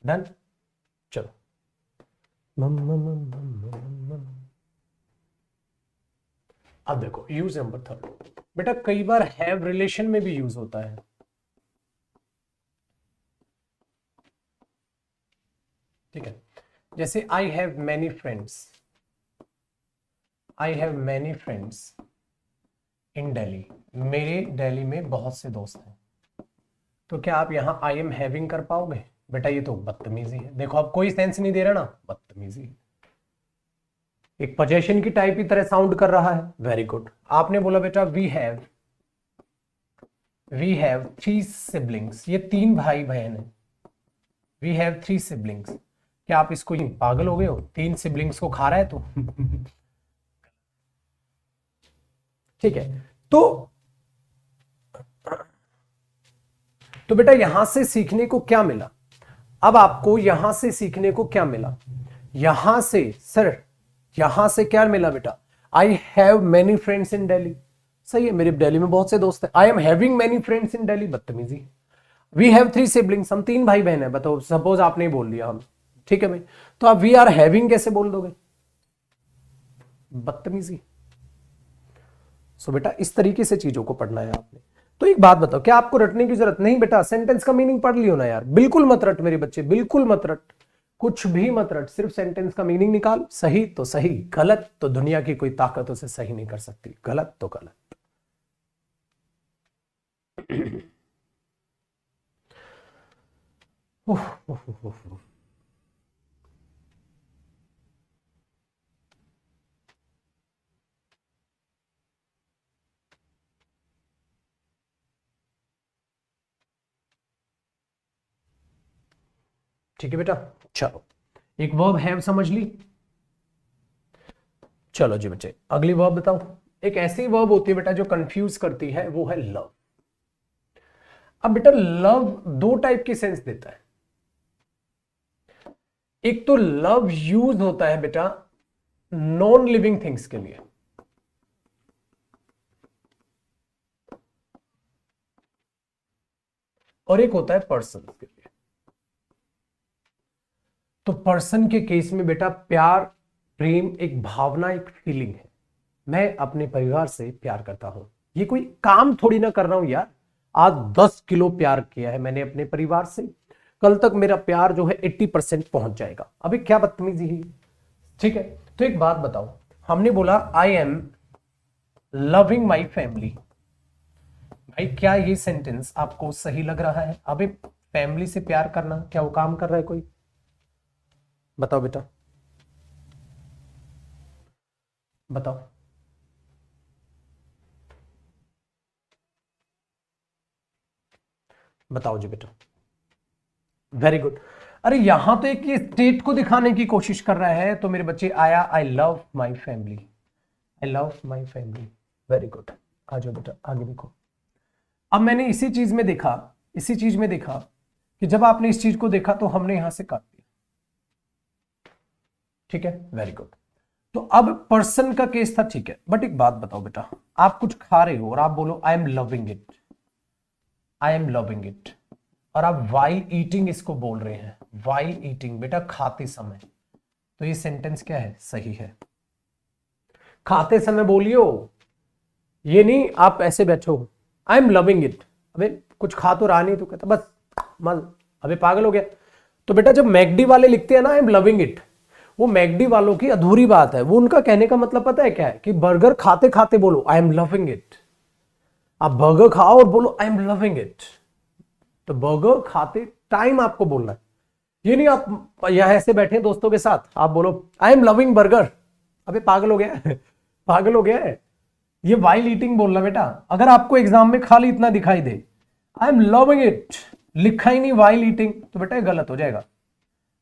डन, चलो। अब देखो यूज नंबर 3 बेटा, कई बार हैव रिलेशन में भी यूज होता है। ठीक है, जैसे आई have many friends, I have many friends in Delhi, मेरे दिल्ली में बहुत से दोस्त हैं। तो क्या आप यहां आई एम हैविंग कर पाओगे? बेटा ये तो बदतमीजी है, देखो अब कोई सेंस नहीं दे रहा ना, बदतमीजी, एक पोजेशन की टाइप की तरह साउंड कर रहा है। वेरी गुड, आपने बोला बेटा वी हैव 3 सिबलिंग्स, ये 3 भाई बहन है। वी हैव 3 सिबलिंग्स, क्या आप इसको पागल हो गए हो? 3 सिबलिंग्स को खा रहा है तो ठीक है। तो बेटा यहां से सीखने को क्या मिला? अब आपको यहां से सीखने को क्या मिला? यहां से सर, यहां से क्या मिला बेटा? I have many friends in Delhi, सही है, मेरे दिल्ली में बहुत से दोस्त हैं। I am having many friends in Delhi, बदतमीजी। वी हैव 3 सिबलिंग्स, हम 3 भाई बहन है, बताओ, सपोज आपने बोल दिया हम, ठीक है भाई, तो आप वी आर हैविंग कैसे बोल दोगे? बदतमीजी। सो बेटा इस तरीके से चीजों को पढ़ना है आपने। तो एक बात बताओ, क्या आपको रटने की जरूरत नहीं बेटा? सेंटेंस का मीनिंग पढ़ लियो ना यार, बिल्कुल मत रट मेरे बच्चे, बिल्कुल मत रट, कुछ भी मत रट, सिर्फ सेंटेंस का मीनिंग निकाल, सही तो सही, गलत तो दुनिया की कोई ताकत उसे सही नहीं कर सकती, गलत तो गलत। उफ, उफ, उफ, उफ, उफ। ठीक है बेटा, चलो एक वर्ब हैव समझ ली। चलो जी बच्चे अगली वर्ब बताओ। एक ऐसी वर्ब होती है बेटा जो कंफ्यूज करती है, वो है लव। अब बेटा लव दो टाइप की सेंस देता है। एक तो लव यूज होता है बेटा नॉन लिविंग थिंग्स के लिए, और एक होता है पर्सन के लिए। तो पर्सन के केस में बेटा प्यार, प्रेम एक भावना, एक फीलिंग है। मैं अपने परिवार से प्यार करता हूं, ये कोई काम थोड़ी ना कर रहा हूं यार। आज 10 किलो प्यार किया है मैंने अपने परिवार से, कल तक मेरा प्यार जो है 80% पहुंच जाएगा। अभी क्या बदतमीजी है, ठीक है। तो एक बात बताओ, हमने बोला I am loving my family. भाई क्या ये सेंटेंस आपको सही लग रहा है? अभी फैमिली से प्यार करना क्या वो काम कर रहा है कोई? बताओ बेटा, बताओ। बताओ जी बेटा, वेरी गुड। अरे यहां तो एक ये स्टेट को दिखाने की कोशिश कर रहा है, तो मेरे बच्चे आया I love my family, I love my family, very good. आ जाओ बेटा आगे देखो। अब मैंने इसी चीज में देखा, इसी चीज में देखा कि जब आपने इस चीज को देखा तो हमने यहां से काट दिया, ठीक है, वेरी गुड। तो अब पर्सन का केस था, ठीक है। बट एक बात बताओ बेटा, आप कुछ खा रहे हो और आप बोलो I am loving it, I am loving it, और आप वाइल ईटिंग इसको बोल रहे हैं, वाइल ईटिंग बेटा खाते समय, तो ये सेंटेंस क्या है? सही है। खाते समय बोलियो, ये नहीं आप ऐसे बैठो आई एम लविंग इट। अबे कुछ खा तो रहा नहीं, तो कहता बस मल, अबे पागल हो गया। तो बेटा जब मैकडी वाले लिखते हैं ना आई एम लविंग इट, वो मैकडी वालों की अधूरी बात है। वो उनका कहने का मतलब पता है क्या है? कि बर्गर खाते खाते बोलो आई एम लविंग इट। आप बर्गर खाओ और बोलो आई एम लविंग इट। तो बर्गर खाते टाइम आपको बोलना है, ये नहीं आप यहां ऐसे बैठे दोस्तों के साथ आप बोलो आई एम लविंग बर्गर। अबे पागल हो गया है पागल हो गया है। ये वाइल ईटिंग बोलना बेटा। अगर आपको एग्जाम में खाली इतना दिखाई दे आई एम लविंग इट, लिखा ही नहीं वाइल ईटिंग, तो बेटा गलत हो जाएगा।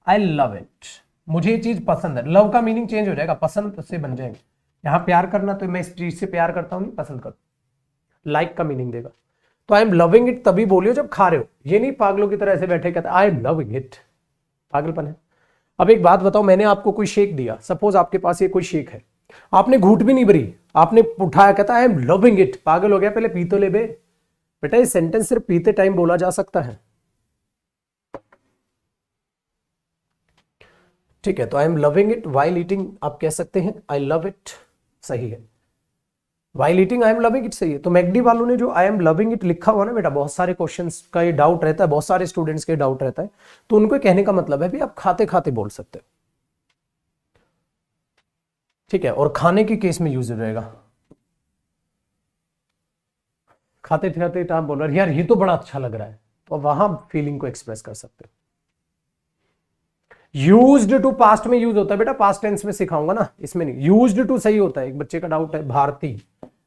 आई लव इट, मुझे ये चीज पसंद है। लव का मीनिंग चेंज हो जाएगा, पसंद से बन जाएगा। यहां प्यार करना, तो मैं इस चीज से प्यार करता हूं, नहीं पसंद करता, लाइक का मीनिंग देगा। तो आई एम लविंग इट तभी बोलियो जब खा रहे हो, ये नहीं पागलों की तरह ऐसे बैठे कहते आई एम लविंग इट, पागलपन है। अब एक बात बताओ, मैंने आपको कोई शेक दिया, सपोज आपके पास ये कोई शेक है, आपने घूंट भी नहीं भरी, आपने उठाया, कहता आई एम लविंग इट, पागल हो गया? पहले पी तो ले बे। बेटा ये सेंटेंस सिर्फ पीते टाइम बोला जा सकता है, ठीक है। तो I am loving it while eating आप कह सकते हैं, आई लव इट सही है। While eating I am loving it सही है। तो मैकडी वालों ने जो आई एम लविंग इट लिखा हुआ ना बेटा, बहुत सारे क्वेश्चंस का ये डाउट रहता है, बहुत सारे स्टूडेंट्स के डाउट रहता है, तो उनको कहने का मतलब है भी आप खाते खाते बोल सकते हो, ठीक है। और खाने के केस में यूज हो जाएगा, खाते खाते आप बोल रहे यार ये तो बड़ा अच्छा लग रहा है, तो वहां फीलिंग को एक्सप्रेस कर सकते हो। यूज्ड टू पास्ट में यूज होता है बेटा, पास्ट टेंस में सिखाऊंगा ना, इसमें नहीं। यूज्ड टू सही होता है, एक बच्चे का डाउट है भारती,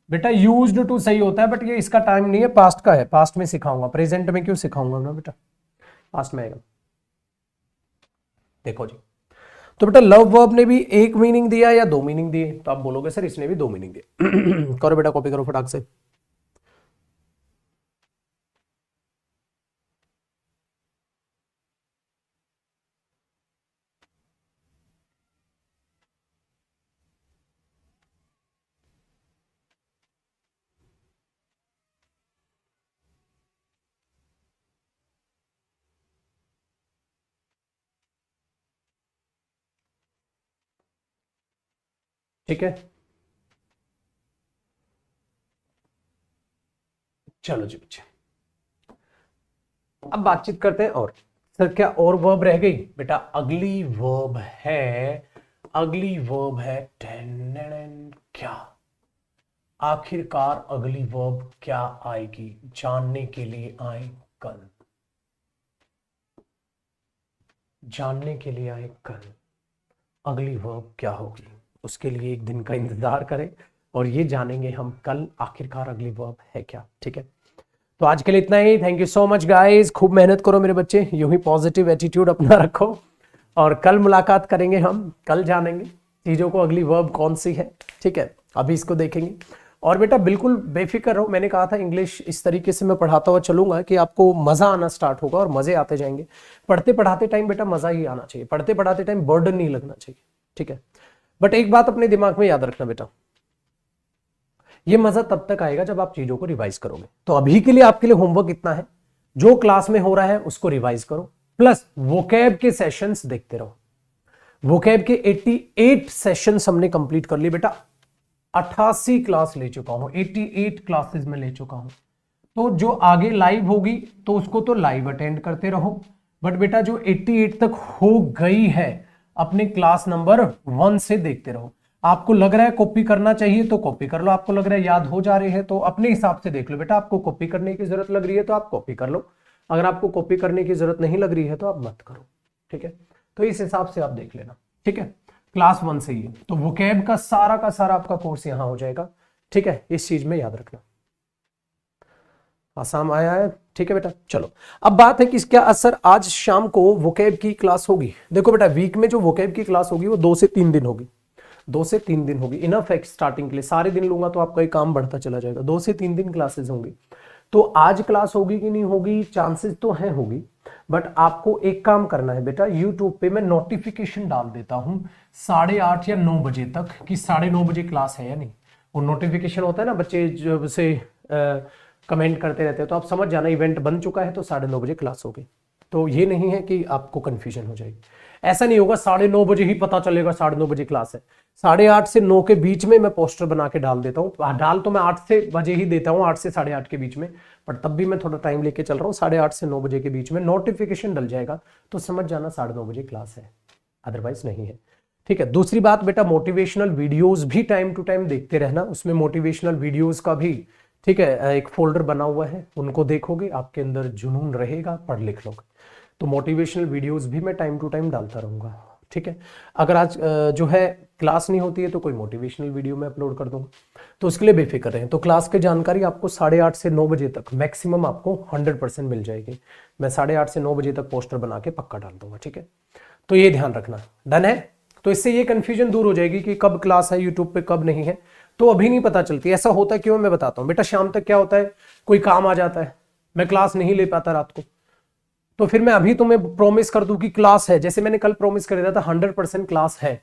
बेटा यूज्ड टू सही होता है, बट ये इसका टाइम नहीं है, पास्ट का है, पास्ट में सिखाऊंगा, प्रेजेंट में क्यों सिखाऊंगा ना बेटा, पास्ट में आएगा। देखो जी, तो बेटा लव वर्ब ने भी एक मीनिंग दिया या दो मीनिंग दिए? तो आप बोलोगे सर इसने भी दो मीनिंग दिए करो बेटा, कॉपी करो फटाक से। ठीक है, चलो जी बच्चे अब बातचीत करते हैं। और सर क्या और वर्ब रह गई? बेटा अगली वर्ब है, अगली वर्ब है क्या? आखिरकार अगली वर्ब क्या आएगी, जानने के लिए आए कल, जानने के लिए आए कल। अगली वर्ब क्या होगी, उसके लिए एक दिन का इंतजार करें और ये जानेंगे हम कल आखिरकार अगली वर्ब है क्या, ठीक है। तो आज के लिए इतना ही। Thank you so much guys, खूब मेहनत करो मेरे बच्चे, यूं ही पॉजिटिव एटीट्यूड अपना रखो, और कल मुलाकात करेंगे हम, कल जानेंगे चीज़ों को अगली वर्ब कौन सी है, ठीक है। अभी इसको देखेंगे। और बेटा बिल्कुल बेफिक्र रहो, मैंने कहा था इंग्लिश इस तरीके से मैं पढ़ाता हुआ चलूंगा कि आपको मज़ा आना स्टार्ट होगा और मज़े आते जाएंगे। पढ़ते पढ़ाते टाइम बेटा मज़ा ही आना चाहिए, पढ़ते पढ़ाते टाइम बर्डन नहीं लगना चाहिए, ठीक है। बट एक बात अपने दिमाग में याद रखना बेटा, ये मज़ा तब तक आएगा जब आप चीज़ों को रिवाइज करोगे। तो अभी के लिए आपके लिए होमवर्क इतना है, जो क्लास में हो रहा है उसको रिवाइज करो, प्लस वोकैब के सेशंस देखते रहो। वोकैब के 88 सेशंस हमने कंप्लीट कर लिए बेटा, 88 क्लास ले चुका हूं, 88 क्लासेस में ले चुका हूं। तो जो आगे लाइव होगी तो उसको तो लाइव अटेंड करते रहो, बट बेटा जो 88 तक हो गई है अपने क्लास नंबर 1 से देखते रहो। आपको लग रहा है कॉपी करना चाहिए तो कॉपी कर लो, आपको लग रहा है याद हो जा रहे हैं तो अपने हिसाब से देख लो बेटा। आपको कॉपी करने की जरूरत लग रही है तो आप कॉपी कर लो, अगर आपको कॉपी करने की जरूरत नहीं लग रही है तो आप मत करो, ठीक है। तो इस हिसाब से आप देख लेना, ठीक है। क्लास 1 से ही तो वोकैब का सारा आपका कोर्स यहां हो जाएगा, ठीक है। इस चीज में याद रखना। आसाम आया है, ठीक है बेटा। चलो अब बात है कि क्या असर आज शाम को वोकैब की क्लास होगी। देखो बेटा वीक में जो वोकैब की क्लास होगी वो 2 से 3 दिन होगी, 2 से 3 दिन होगी, इनफ है स्टार्टिंग के लिए। सारे दिन लूंगा तो आपका एक काम बढ़ता चला जाएगा। 2 से 3 दिन क्लासेस होंगी। तो आज क्लास होगी कि नहीं होगी, चांसेस तो हैं होगी, बट आपको एक काम करना है बेटा, यूट्यूब पे मैं नोटिफिकेशन डाल देता हूं 8:30 या 9 बजे तक कि 9:30 बजे क्लास है या नहीं। वो नोटिफिकेशन होता है ना, बच्चे जब से कमेंट करते रहते हैं, तो आप समझ जाना इवेंट बन चुका है तो 9:30 बजे क्लास होगी। तो ये नहीं है कि आपको कंफ्यूजन हो जाएगी, ऐसा नहीं होगा 9:30 बजे ही पता चलेगा 9:30 बजे क्लास है। 8:30 से 9 के बीच में मैं पोस्टर बना के डाल देता हूँ। डाल तो मैं 8 से बजे ही देता हूँ, 8 से 8:30 के बीच में, पर तब भी मैं थोड़ा टाइम लेके चल रहा हूँ। 8:30 से 9 बजे के बीच में नोटिफिकेशन डल जाएगा तो समझ जाना 9:30 बजे क्लास है, अदरवाइज नहीं है, ठीक है। दूसरी बात बेटा, मोटिवेशनल वीडियोस भी टाइम टू टाइम देखते रहना। उसमें मोटिवेशनल वीडियोस का भी, ठीक है, एक फोल्डर बना हुआ है, उनको देखोगे आपके अंदर जुनून रहेगा, पढ़ लिख लोगे। तो मोटिवेशनल वीडियोस भी मैं टाइम टू टाइम डालता रहूंगा, ठीक है। अगर आज जो है क्लास नहीं होती है तो कोई मोटिवेशनल वीडियो में अपलोड कर दूंगा, तो उसके लिए बेफिक्र रहें। तो क्लास की जानकारी आपको 8:30 से 9 बजे तक मैक्सिमम आपको 100% मिल जाएगी। मैं 8:30 से 9 बजे तक पोस्टर बना के पक्का डाल दूंगा, ठीक है। तो ये ध्यान रखना, डन है। तो इससे ये कंफ्यूजन दूर हो जाएगी कि कब क्लास है यूट्यूब पे कब नहीं है, तो अभी नहीं पता चलती। ऐसा होता है क्यों, मैं बताता हूँ बेटा। शाम तक क्या होता है, कोई काम आ जाता है, मैं क्लास नहीं ले पाता रात को, तो फिर मैं अभी तुम्हें प्रॉमिस कर दूं कि क्लास है, जैसे मैंने कल प्रॉमिस कर दिया था 100% क्लास है,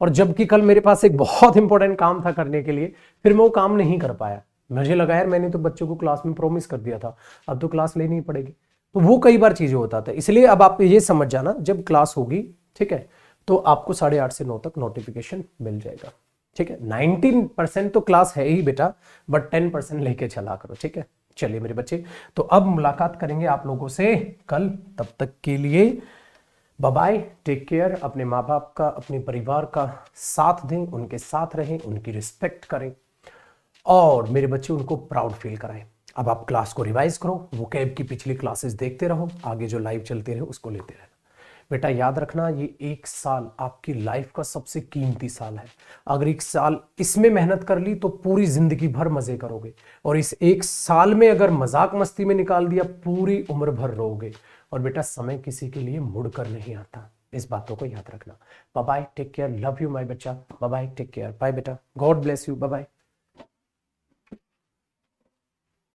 और जबकि कल मेरे पास एक बहुत इंपॉर्टेंट काम था करने के लिए, फिर मैं वो काम नहीं कर पाया। मुझे लगा यार मैंने तो बच्चों को क्लास में प्रॉमिस कर दिया था, अब तो क्लास लेनी पड़ेगी। तो वो कई बार चीजें होता था, इसलिए अब आप ये समझ जाना जब क्लास होगी, ठीक है, तो आपको 8:30 से 9 तक नोटिफिकेशन मिल जाएगा, ठीक है। 19% तो क्लास है ही बेटा, बट 10% लेके चला करो, ठीक है। चलिए मेरे बच्चे, तो अब मुलाकात करेंगे आप लोगों से कल। तब तक के लिए बाय बाय, टेक केयर। अपने माँ बाप का, अपने परिवार का साथ दें, उनके साथ रहें, उनकी रिस्पेक्ट करें, और मेरे बच्चे उनको प्राउड फील कराएं। अब आप क्लास को रिवाइज करो, वोकैब की पिछली क्लासेस देखते रहो, आगे जो लाइव चलते रहे उसको लेते रहना। बेटा याद रखना, ये 1 साल आपकी लाइफ का सबसे कीमती साल है। अगर 1 साल इसमें मेहनत कर ली तो पूरी जिंदगी भर मजे करोगे, और इस 1 साल में अगर मजाक मस्ती में निकाल दिया पूरी उम्र भर रोगे। और बेटा समय किसी के लिए मुड़ कर नहीं आता, इस बातों को याद रखना। Bye bye, take care, love you my बच्चा। Bye bye, take care, bye बेटा, God bless you, bye bye.